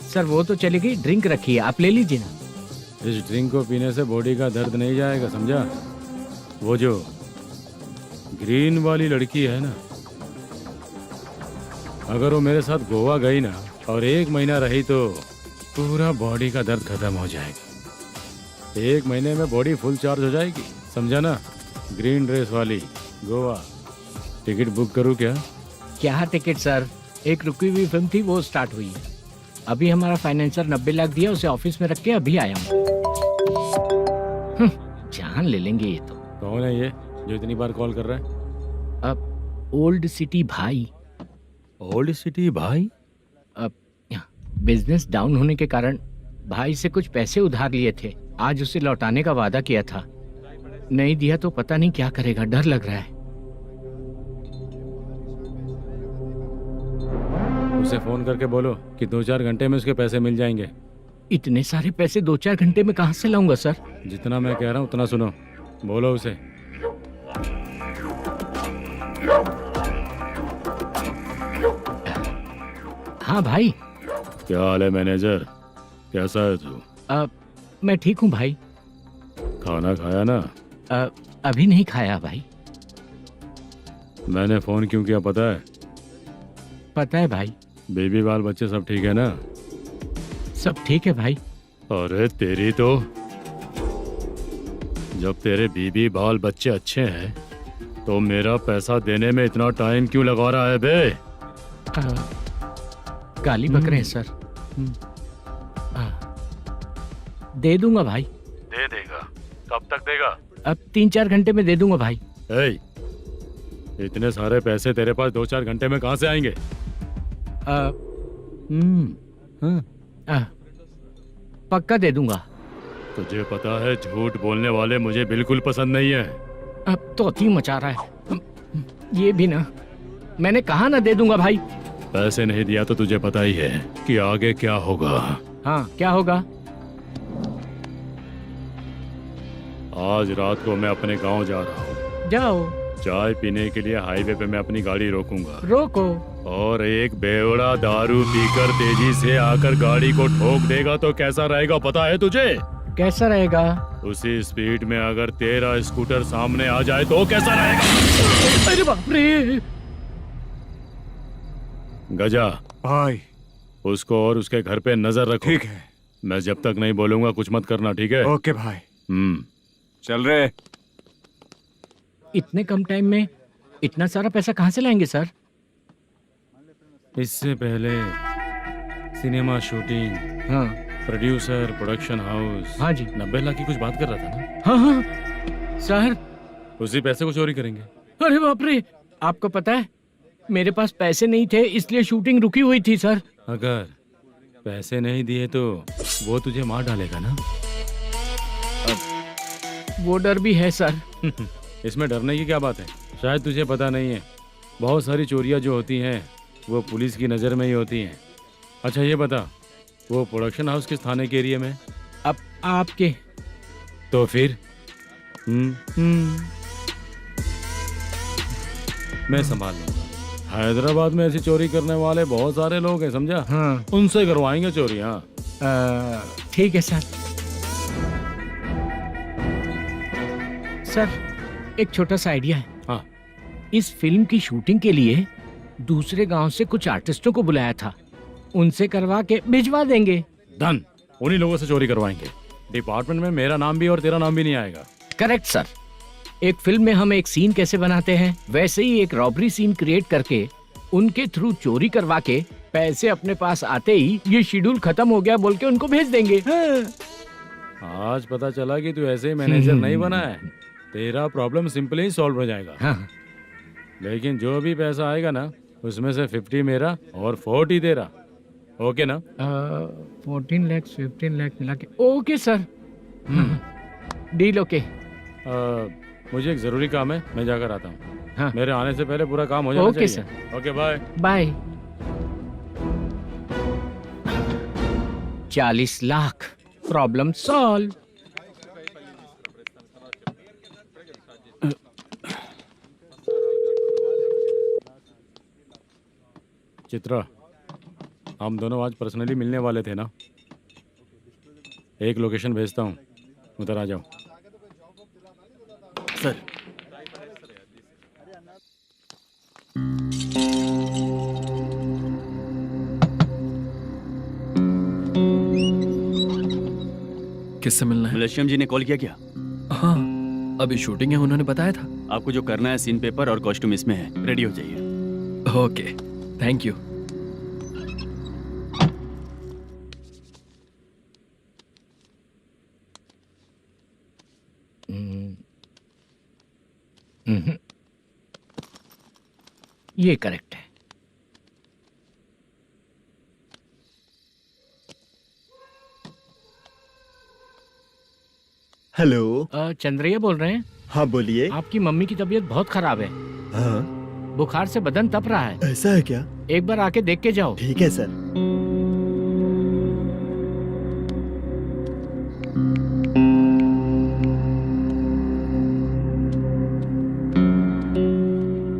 सर वो तो चलेगी, ड्रिंक रखी है, आप ले लीजिए ना। इस ड्रिंक को पीने से बॉडी का दर्द नहीं जाएगा, समझा? वो जो ग्रीन वाली लड़की है ना, अगर वो मेरे साथ गोवा गई ना और 1 महीना रही तो पूरा बॉडी का दर्द खत्म हो जाएगा। 1 महीने में बॉडी फुल चार्ज हो जाएगी, समझा ना? ग्रीन ड्रेस वाली गोवा। टिकट बुक करूँ क्या? क्या टिकट सर, एक रुकी हुई फिल्म थी, वो स्टार्ट हुई है। अभी हमारा फाइनेंसर 90 लाख दिया, उसे ऑफिस में रख के अभी आया हूँ। जान ले लेंगे ये तो। कौन है ये जो इतनी बार कॉल कर रहा है? अब ओल्ड सिटी भाई। ओल्ड सिटी भाई? अब बिजनेस डाउन होने के कारण भाई से कुछ पैसे उधार लिए थे, आज उसे लौटाने का वादा किया था। नहीं दिया तो पता नहीं क्या करेगा, डर लग रहा है। उसे फोन करके बोलो कि 2-4 घंटे में उसके पैसे मिल जाएंगे। इतने सारे पैसे 2-4 घंटे में कहाँ से लाऊंगा सर? जितना मैं कह रहा हूँ उतना सुनो, बोलो उसे। हाँ भाई। क्या हाल है मैनेजर, कैसा है तू? मैं ठीक हूँ भाई। खाना खाया ना? अभी नहीं खाया भाई। मैंने फोन क्यों किया पता है? पता है भाई। बेबी बाल बच्चे सब ठीक है ना? सब ठीक है भाई। अरे तेरी तो जब तेरे बीबी बाल बच्चे अच्छे हैं तो मेरा पैसा देने में इतना टाइम क्यों लगा रहा है बे? गाली बक रहे हैं सर। दे दूंगा भाई। दे देगा? कब तक देगा? अब 3-4 घंटे में दे दूंगा भाई। ए, इतने सारे पैसे तेरे पास 2-4 घंटे में कहाँ से आएंगे? पक्का दे दूंगा। तुझे पता है झूठ बोलने वाले मुझे बिल्कुल पसंद नहीं है। अब तो थी मचा रहा है ये भी ना। मैंने कहा ना दे दूंगा भाई। पैसे नहीं दिया तो तुझे पता ही है कि आगे क्या होगा। हाँ, क्या होगा? आज रात को मैं अपने गांव जा रहा हूँ। जाओ। चाय पीने के लिए हाईवे पे मैं अपनी गाड़ी रोकूंगा। रोको। और एक बेवड़ा दारू पीकर तेजी से आकर गाड़ी को ठोक देगा तो कैसा रहेगा पता है तुझे? कैसा रहेगा? उसी स्पीड में अगर तेरा स्कूटर सामने आ जाए तो कैसा रहेगा? अरे बाप रे। गजा भाई, उसको और उसके घर पे नजर रखो। ठीक है। मैं जब तक नहीं बोलूंगा कुछ मत करना, ठीक है? ओके भाई। चल रहे। इतने कम टाइम में इतना सारा पैसा कहाँ से लाएंगे सर? इससे पहले सिनेमा शूटिंग, हाँ, प्रोड्यूसर, प्रोडक्शन हाउस। हाँ जी। 90 लाख की कुछ बात कर रहा था ना? हाँ हाँ सर। उसी पैसे को चोरी करेंगे। अरे बाप रे, आपको पता है मेरे पास पैसे नहीं थे इसलिए शूटिंग रुकी हुई थी सर। अगर पैसे नहीं दिए तो वो तुझे मार डालेगा ना? वो डर भी है सर। इसमें डरने की क्या बात है? शायद तुझे पता नहीं है, बहुत सारी चोरियां जो होती हैं वो पुलिस की नज़र में ही होती हैं। अच्छा ये बता, वो प्रोडक्शन हाउस किस थाने के एरिया में? अब आपके। तो फिर मैं संभाल लूंगा। हैदराबाद में ऐसी चोरी करने वाले बहुत सारे लोग हैं, समझा? हाँ। उनसे करवाएंगे चोरी। हाँ ठीक है सर। सर एक छोटा सा आइडिया है। हाँ। इस फिल्म की शूटिंग के लिए दूसरे गांव से कुछ आर्टिस्टों को बुलाया था, उनसे करवा के भिजवा देंगे। डन, उन्हीं लोगों से चोरी करवाएंगे। डिपार्टमेंट में मेरा नाम भी और तेरा नाम भी नहीं आएगा। Correct sir. एक फिल्म में हम एक सीन कैसे बनाते हैं वैसे ही एक रॉबरी सीन क्रिएट करके उनके थ्रू चोरी करवा के पैसे अपने पास आते ही ये शेड्यूल खत्म हो गया बोल के उनको भेज देंगे। आज पता चला कि तू ऐसे ही मैनेजर नहीं बना है। तेरा प्रॉब्लम सिंपली ही सॉल्व हो जाएगा। हाँ। लेकिन जो भी पैसा आएगा ना उसमें से 50 मेरा और 40 तेरा। ओके ना? 14 लाख 15 लाख मिला के। Okay sir. Deal okay. मुझे एक जरूरी काम है, मैं जाकर आता हूँ। हाँ। मेरे आने से पहले पूरा काम हो जाना ओके चाहिए। Sir. Okay bye. Bye. 40 lakh, problem solve. Chitra, हम दोनों आज पर्सनली मिलने वाले थे ना? एक लोकेशन भेजता हूँ, उधर आ जाओ। सर। किससे मिलना है? मलेशियम जी ने कॉल किया क्या? हाँ, अभी शूटिंग है, उन्होंने बताया था। आपको जो करना है सीन पेपर और कॉस्ट्यूम इसमें है, रेडी हो जाइए। Okay, thank you. ये करेक्ट है। हेलो। चंद्रैया बोल रहे हैं? हाँ बोलिए। आपकी मम्मी की तबीयत बहुत खराब है। हाँ। बुखार से बदन तप रहा है। ऐसा है क्या? एक बार आके देख के जाओ। ठीक है सर।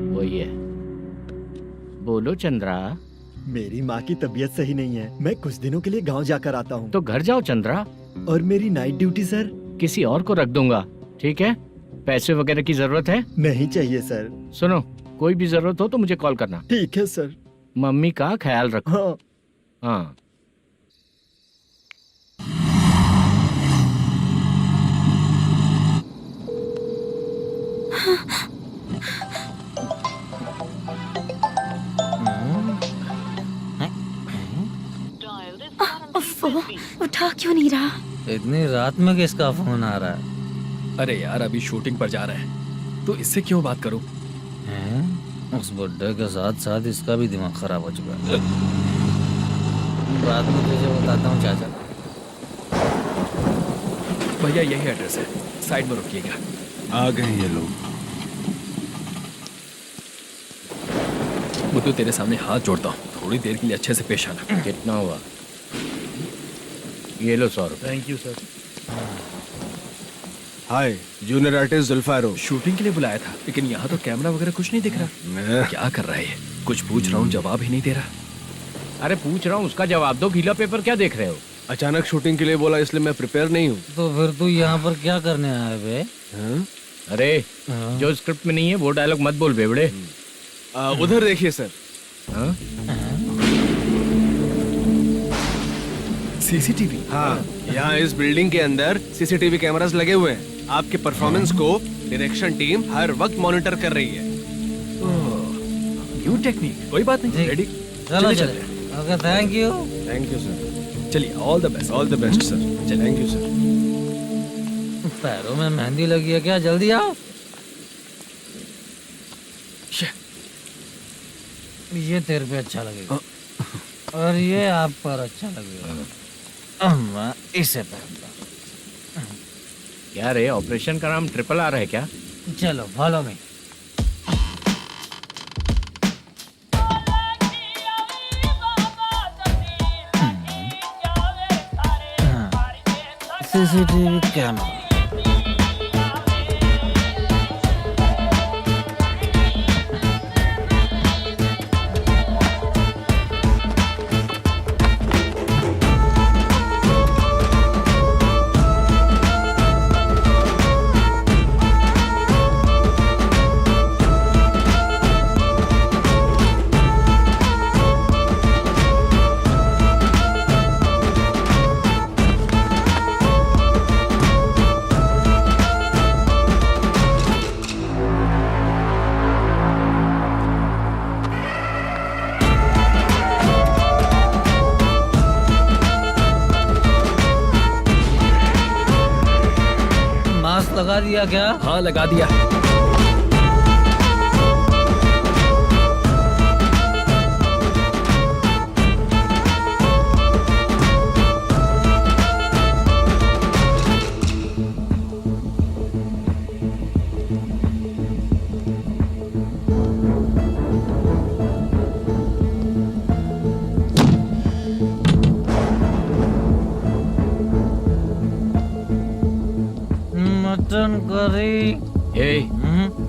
वही है। बोलो चंद्रा। मेरी माँ की तबीयत सही नहीं है, मैं कुछ दिनों के लिए गांव जाकर आता हूँ। तो घर जाओ चंद्रा। और मेरी नाइट ड्यूटी सर? किसी और को रख दूंगा, ठीक है? पैसे वगैरह की जरूरत है? नहीं चाहिए सर। सुनो, कोई भी जरूरत हो तो मुझे कॉल करना। ठीक है सर। मम्मी का ख्याल रखो। हाँ। हाँ। उठा क्यों नहीं रहा? इतनी रात में किसका फोन आ रहा है? अरे यार अभी शूटिंग पर जा रहे हैं तो इससे क्यों बात करूं? उस बुड्ढे के साथ साथ इसका भी दिमाग खराब हो चुका है। रात में तुझे बताता हूँ चाचा। भैया यही एड्रेस है, साइड में रुकिएगा। आ गए ये लोग। बुद्धू तेरे सामने हाथ जोड़ता हूँ, थोड़ी देर के लिए अच्छे से पेश आना। कितना हुआ? ये लो 100 रुपए। Thank you sir. Hi, junior artist जुल्फारो। शूटिंग के लिए बुलाया था लेकिन यहाँ तो कैमरा वगैरह कुछ नहीं दिख रहा। क्या कर रहा है ये? कुछ पूछ रहा हूँ जवाब ही नहीं दे रहा। अरे पूछ रहा हूँ उसका जवाब दो, गीला पेपर क्या देख रहे हो? अचानक शूटिंग के लिए बोला इसलिए मैं प्रिपेयर नहीं हूँ। तो फिर तू यहाँ पर क्या करने आया बे? अरे जो स्क्रिप्ट में नहीं है वो डायलॉग मत बोल बेवड़े। उधर देखिए सर। सीसीटीवी? हाँ, यहाँ इस बिल्डिंग के अंदर सीसीटीवी कैमरास लगे हुए हैं। आपके परफॉर्मेंस को डायरेक्शन टीम हर वक्त मॉनिटर कर रही है। न्यू टेक्निक, कोई बात नहीं। रेडी? चलो चले। Okay, thank you. Thank you sir. चलिए, all the best. All the best sir. Thank you sir. पैरों में मेहंदी लगी है क्या? जल्दी आओ। ये तेरे पे अच्छा लगेगा और ये आप पर अच्छा लगेगा। मैं इसे पहनता। क्या रे, ऑपरेशन का नाम ट्रिपल आर है क्या? चलो फॉलो मी। CCTV camera. लगा दिया क्या? हाँ लगा दिया। Mutton curry.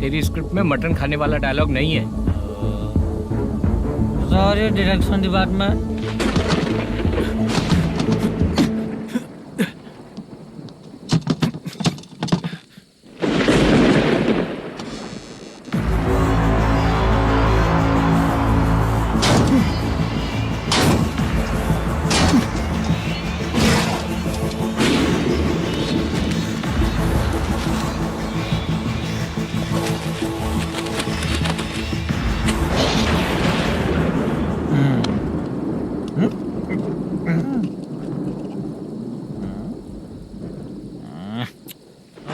तेरी स्क्रिप्ट में मटन खाने वाला डायलॉग नहीं है। Sorry direction department.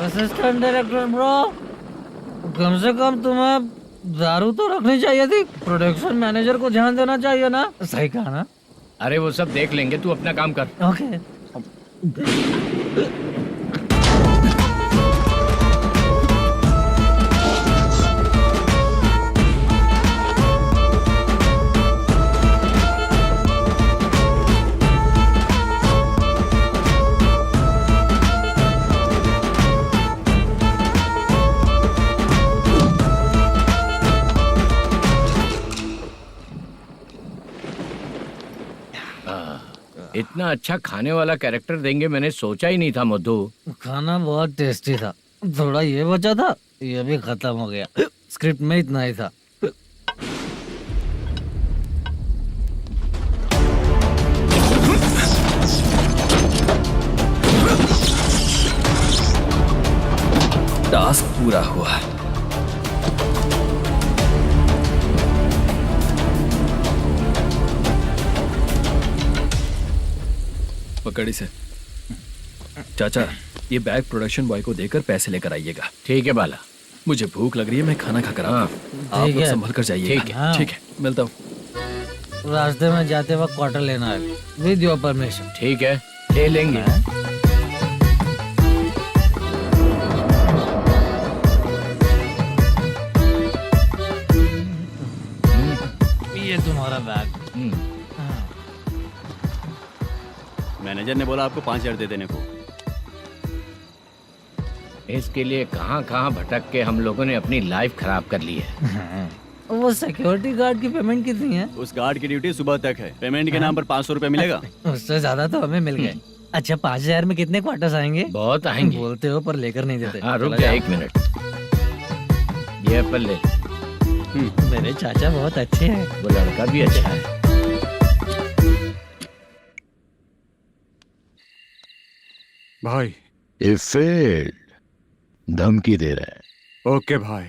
Assistant director bro, कम से कम तुम्हें दारू तो रखनी चाहिए थी। प्रोडक्शन मैनेजर को ध्यान देना चाहिए ना। सही कहा ना? अरे वो सब देख लेंगे, तू अपना काम कर। ओके। इतना अच्छा खाने वाला कैरेक्टर देंगे मैंने सोचा ही नहीं था मधु। खाना बहुत टेस्टी था। थोड़ा ये बचा था, ये भी खत्म हो गया। स्क्रिप्ट में इतना ही था। टास्क पूरा हुआ। कड़ी से। चाचा, ये बैग प्रोडक्शन बॉय को देकर पैसे लेकर आइएगा। ठीक है बाला। मुझे भूख लग रही है, मैं खाना खाकर आता हूँ। आप ठीक लोग है। संभल कर जाइए। ठीक है। हाँ। ठीक है, मिलता हूँ। रास्ते में जाते वक्त क्वार्टर लेना है विद योर परमिशन। ठीक है, ले लेंगे। ये तुम्हारा बैग। मैनेजर ने बोला आपको 5,000 दे देने को। इसके लिए कहाँ कहाँ भटक के हम लोगों ने अपनी लाइफ खराब कर ली है। वो सिक्योरिटी गार्ड की पेमेंट कितनी है? उस गार्ड की ड्यूटी सुबह तक है। पेमेंट के नाम पर 500 रुपए मिलेगा। उससे ज्यादा तो हमें मिल गए। अच्छा 5,000 में कितने क्वार्टर्स आएंगे? बहुत आएंगे। बोलते हो पर लेकर नहीं देते। हाँ रुक जा 1 मिनट। ये एप्पल ले। मेरे चाचा बहुत अच्छे हैं। वो लड़का भी अच्छा है। भाई ये फेल्ड, धमकी दे रहा है। ओके भाई।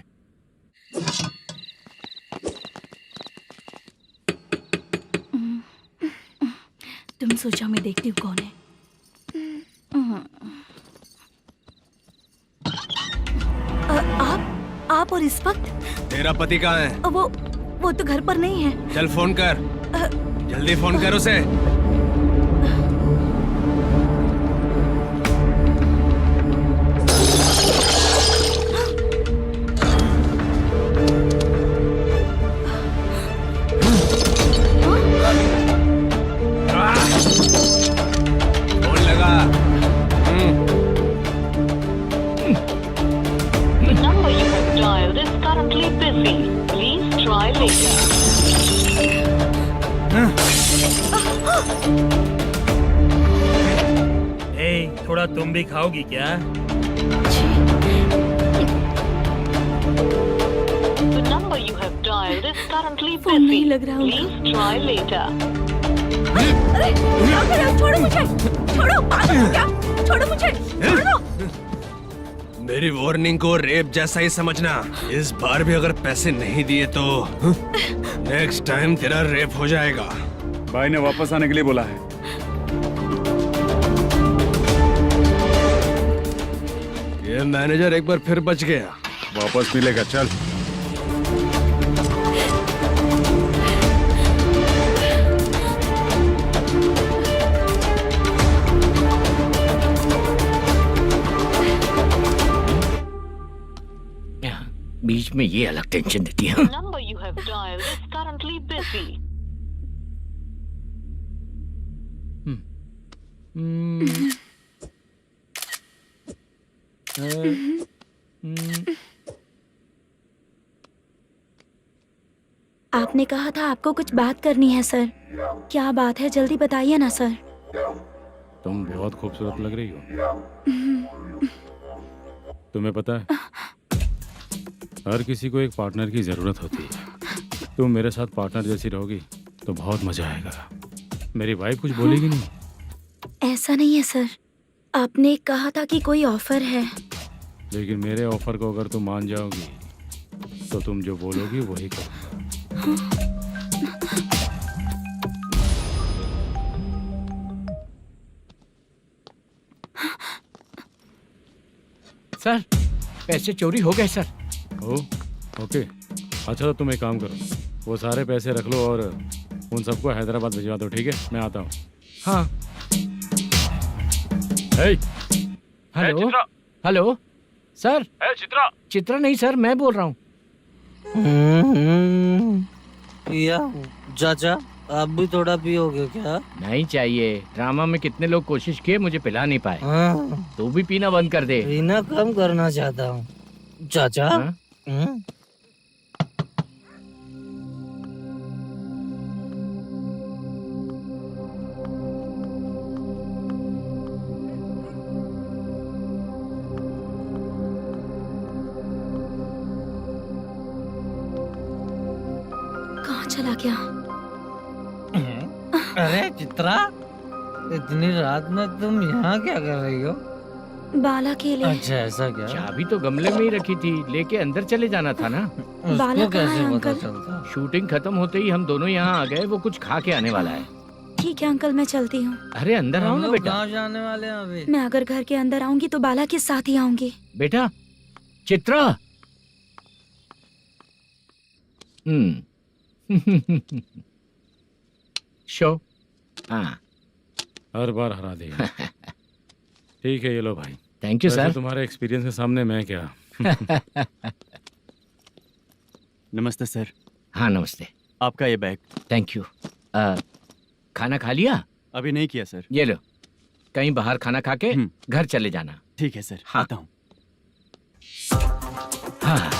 तुम सोचो मैं देखती हूँ कौन है। आप और इस वक्त तेरा पति कहाँ है? वो तो घर पर नहीं है। चल फोन कर, जल्दी फोन कर उसे। फोन लगा। number you have dialed is currently busy. Please try later. थोड़ा तुम भी खाओगी क्या? The number you have dialed is currently phone नहीं busy. लग रहा Please try later. अरे क्या कर रहे हो? छोड़ो मुझे, छोड़ो, पागल हो क्या? छोड़ो मुझे, छोड़ो। मेरी वार्निंग को रेप जैसा ही समझना। इस बार भी अगर पैसे नहीं दिए तो नेक्स्ट टाइम तेरा रेप हो जाएगा। भाई ने वापस आने के लिए बोला है। ये मैनेजर एक बार फिर बच गया। वापस मिलेगा, चल। बीच में ये अलग टेंशन देती है। The number you have dialed is currently busy. आपने कहा था आपको कुछ बात करनी है सर। क्या बात है, जल्दी बताइए ना सर। तुम बहुत खूबसूरत लग रही हो। तुम्हें पता है, हर किसी को एक पार्टनर की जरूरत होती है। तुम मेरे साथ पार्टनर जैसी रहोगी तो बहुत मजा आएगा। मेरी वाइफ कुछ बोलेगी नहीं? ऐसा नहीं है सर, आपने कहा था कि कोई ऑफर है। लेकिन मेरे ऑफर को अगर तुम मान जाओगी तो तुम जो बोलोगी वही करूँगा। सर पैसे चोरी हो गए सर। ओके, अच्छा तो तुम एक काम करो, वो सारे पैसे रख लो और उन सबको हैदराबाद भिजवा दो, ठीक है? मैं आता हूँ। हाँ। Hello hello sir. Chitra? Chitra नहीं सर, मैं बोल रहा हूँ। या चाचा आप भी थोड़ा पियोगे क्या? नहीं चाहिए। ड्रामा में कितने लोग कोशिश किए, मुझे पिला नहीं पाए। तू भी पीना बंद कर दे। पीना कम करना चाहता हूँ चाचा। कहाँ चला गया? अरे चित्रा, इतनी रात में तुम यहाँ क्या कर रही हो? बाला के लिए। अच्छा ऐसा क्या? चाबी तो गमले में ही रखी थी, लेके अंदर चले जाना था ना। बाला उसको कहाँ है कैसे पता अंकल? चलता? शूटिंग खत्म होते ही हम दोनों यहाँ आ गए। वो कुछ खा के आने वाला है। ठीक है अंकल, मैं चलती हूँ। अरे अंदर आओ हम ना लोग बेटा। कहाँ जाने वाले हैं अभी? मैं अगर घर के अंदर आऊंगी तो बाला के साथ ही आऊंगी। बेटा चित्रा। शो। हाँ हर बार हरा देगा। ठीक है, ये लो भाई। थैंक यू वैसे सर। तुम्हारे एक्सपीरियंस के सामने मैं क्या। नमस्ते सर। हाँ नमस्ते। आपका ये बैग। Thank you. खाना खा लिया? अभी नहीं किया सर। ये लो, कहीं बाहर खाना खा के घर चले जाना। ठीक है सर। हाँ। आता हूँ। हाँ।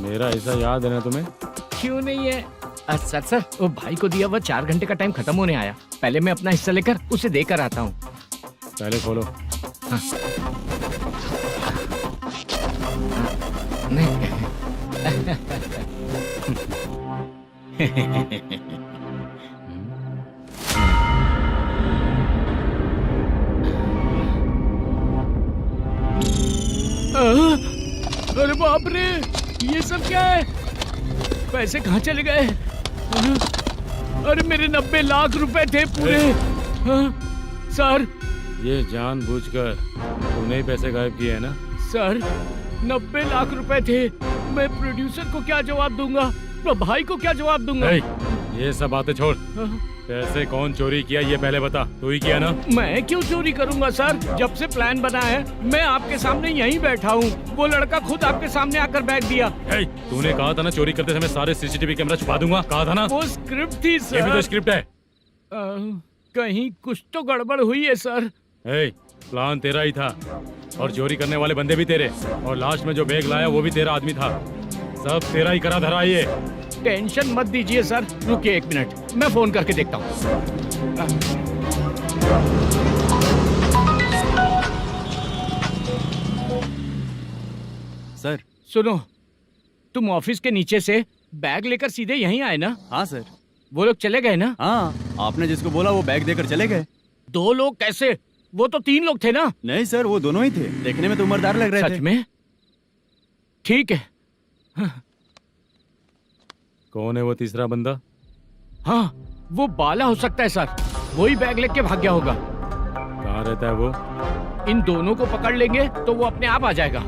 मेरा ऐसा याद है ना तुम्हें? क्यों नहीं है? सर सर, वो भाई को दिया हुआ 4 घंटे का टाइम खत्म होने आया। पहले मैं अपना हिस्सा लेकर उसे देकर आता हूँ। पहले खोलो। हाँ। अरे बाप रे, ये सब क्या है? पैसे कहाँ चले गए? अरे मेरे 90 लाख रुपए थे पूरे। सर, ये जानबूझकर तूने ही पैसे गायब किए हैं ना? सर 90 लाख रुपए थे। मैं प्रोड्यूसर को क्या जवाब दूंगा, तो भाई को क्या जवाब दूंगा? ये सब बातें छोड़। पैसे कौन चोरी किया ये पहले बता। तू ही किया ना? मैं क्यों चोरी करूंगा सर? जब से प्लान बना है मैं आपके सामने यहीं बैठा हूँ। वो लड़का खुद आपके सामने आकर बैग दिया। तूने कहा था ना चोरी करते समय सारे सीसीटीवी कैमरा छुपा दूंगा, कहा था ना? वो स्क्रिप्ट थी सर। ये भी तो स्क्रिप्ट है। कहीं कुछ तो गड़बड़ हुई है सर। प्लान तेरा ही था और चोरी करने वाले बंदे भी तेरे, और लास्ट में जो बैग लाया वो भी तेरा आदमी था। सब तेरा ही करा धरा ये। टेंशन मत दीजिए सर, रुकिए 1 मिनट, मैं फोन करके देखता हूँ। सर सुनो, तुम ऑफिस के नीचे से बैग लेकर सीधे यहीं आए ना? हाँ सर। वो लोग चले गए ना? हाँ, आपने जिसको बोला वो बैग देकर चले गए। 2 लोग कैसे? वो तो 3 लोग थे ना? नहीं सर, वो दोनों ही थे। देखने में तो उम्रदार लग रहे थे। सच में? ठीक है। कौन है वो तीसरा बंदा? हाँ, वो बाला हो सकता है सर। वही बैग लेके भाग गया होगा। कहाँ रहता है वो? इन दोनों को पकड़ लेंगे तो वो अपने आप आ जाएगा।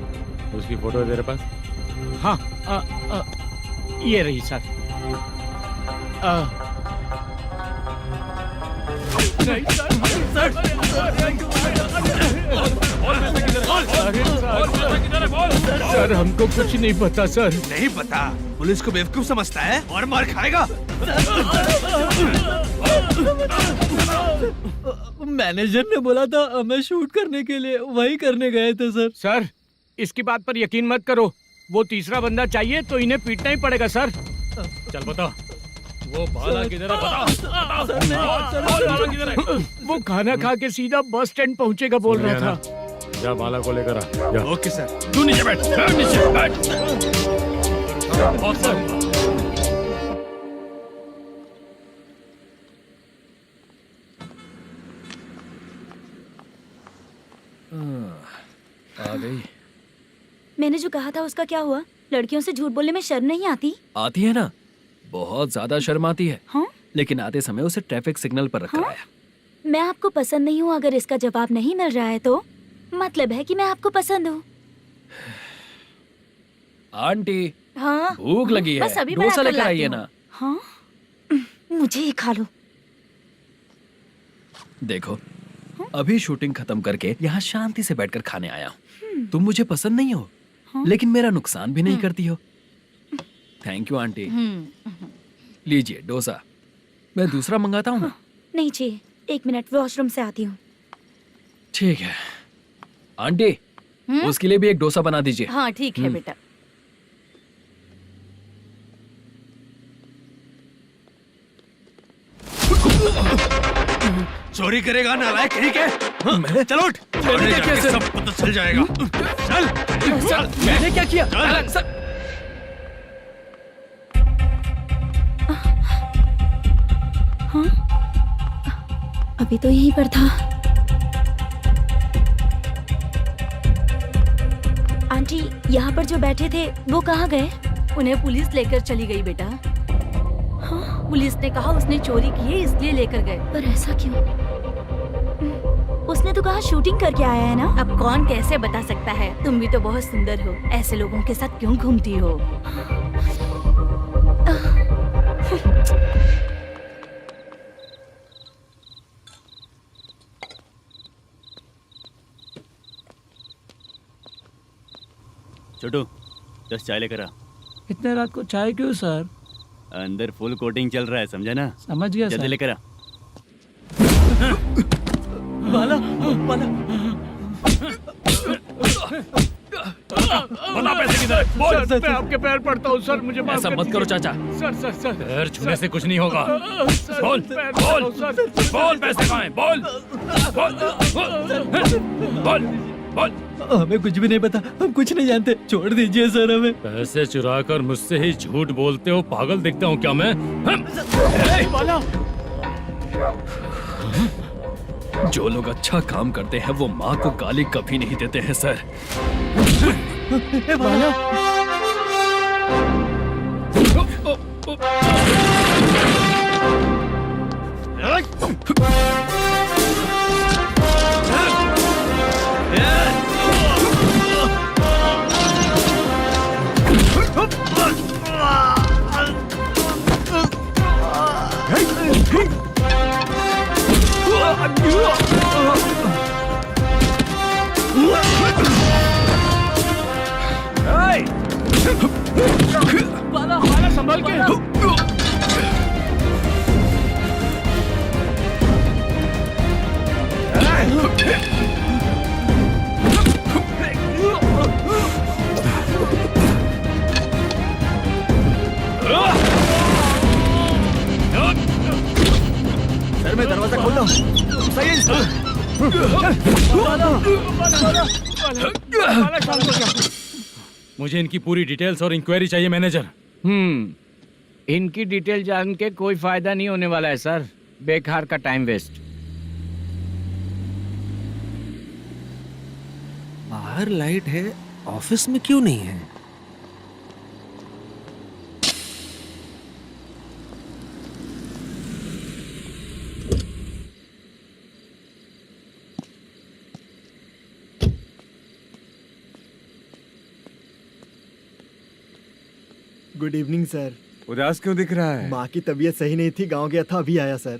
उसकी फोटो है तेरे पास? हाँ, ये रही सर। नहीं सर, हमको कुछ नहीं पता सर। नहीं पता? पुलिस को बेवकूफ समझता है और मार खाएगा। मैनेजर ने बोला था हमें शूट करने के लिए, वही करने गए थे सर। सर, इसकी बात पर यकीन मत करो। वो तीसरा बंदा चाहिए तो इन्हें पीटना ही पड़ेगा सर। चल बता, वो बाला किधर है? बता। बाला किधर है? वो खाना खा के सीधा बस स्टैंड पहुंचेगा बोल रहा था। जा बाला को लेकर आ। जा। Okay sir. तू नीचे बैठ। नीचे बैठ। आ गई। मैंने जो कहा था उसका क्या हुआ? लड़कियों से झूठ बोलने में शर्म नहीं आती? आती है ना, बहुत ज्यादा शर्म आती है। हाँ? लेकिन आते समय उसे ट्रैफिक सिग्नल पर रखा हाँ? है। मैं आपको पसंद नहीं हूँ अगर इसका जवाब नहीं मिल रहा है तो मतलब है कि मैं आपको पसंद हूँ। आंटी, हाँ? भूख लगी है, बस अभी डोसा बनाकर लेकर लाती आइए हूँ। ना। हाँ? मुझे ही खा लो। देखो, अभी शूटिंग खत्म करके यहाँ शांति से बैठकर खाने आया हूँ। तुम मुझे पसंद नहीं हो, लेकिन मेरा नुकसान भी नहीं करती हो। Thank you aunty. लीजिए डोसा। मैं दूसरा मंगाता हूँ ना? नहीं चाहिए, 1 मिनट, वॉशरूम से आती हूँ। ठीक है आंटी, उसके लिए भी एक डोसा बना दीजिए। हाँ ठीक है बेटा। चोरी करेगा नालायक, ठीक है? मैं? चलो उठ। मैंने क्या किया सर? सब पता चल जाएगा। चल। सर, मैंने क्या किया? सर, हाँ? अभी तो यहीं पर था। आंटी, यहाँ पर जो बैठे थे वो कहाँ गए? उन्हें पुलिस लेकर चली गई बेटा। हाँ? पुलिस ने कहा उसने चोरी की है इसलिए लेकर गए। पर ऐसा क्यों? उसने तो कहा शूटिंग करके आया है ना। अब कौन कैसे बता सकता है? तुम भी तो बहुत सुंदर हो, ऐसे लोगों के साथ क्यों घूमती हो? छोटू 10 चाय लेकर आ। इतने रात को चाय क्यों सर? अंदर फुल कोटिंग चल रहा है, समझा ना? समझ गया जल्दी सर। लेकर आ। बाला बाला बता पैसे किधर है? बोल। सर, मैं आपके पैर पड़ता हूँ सर, मुझे माफ ऐसा कर मत करो दीजिए। चाचा। सर सर सर पैर छूने से कुछ नहीं होगा। सर, बोल पैर बोल पड़ता हूँ, सर। बोल, पैसे कहाँ हैं? बोल बोल बोल बोल। हमें कुछ भी नहीं पता, हम कुछ नहीं जानते, छोड़ दीजिए सर हमें। पैसे चुराकर मुझसे ही झूठ बोलते हो, पागल दिखता हूँ क्या मैं? जो लोग अच्छा काम करते हैं वो माँ को गाली कभी नहीं देते हैं सर। बाला बाला संभाल के। सर मैं दरवाजा खोलता हूँ। सही है। मुझे इनकी पूरी डिटेल्स और इंक्वायरी चाहिए मैनेजर। इनकी डिटेल जान के कोई फायदा नहीं होने वाला है सर, बेकार का टाइम वेस्ट। बाहर लाइट है, ऑफिस में क्यों नहीं है? Good evening sir. उदास क्यों दिख रहा है? माँ की तबीयत सही नहीं थी, गांव गया था, अभी आया सर।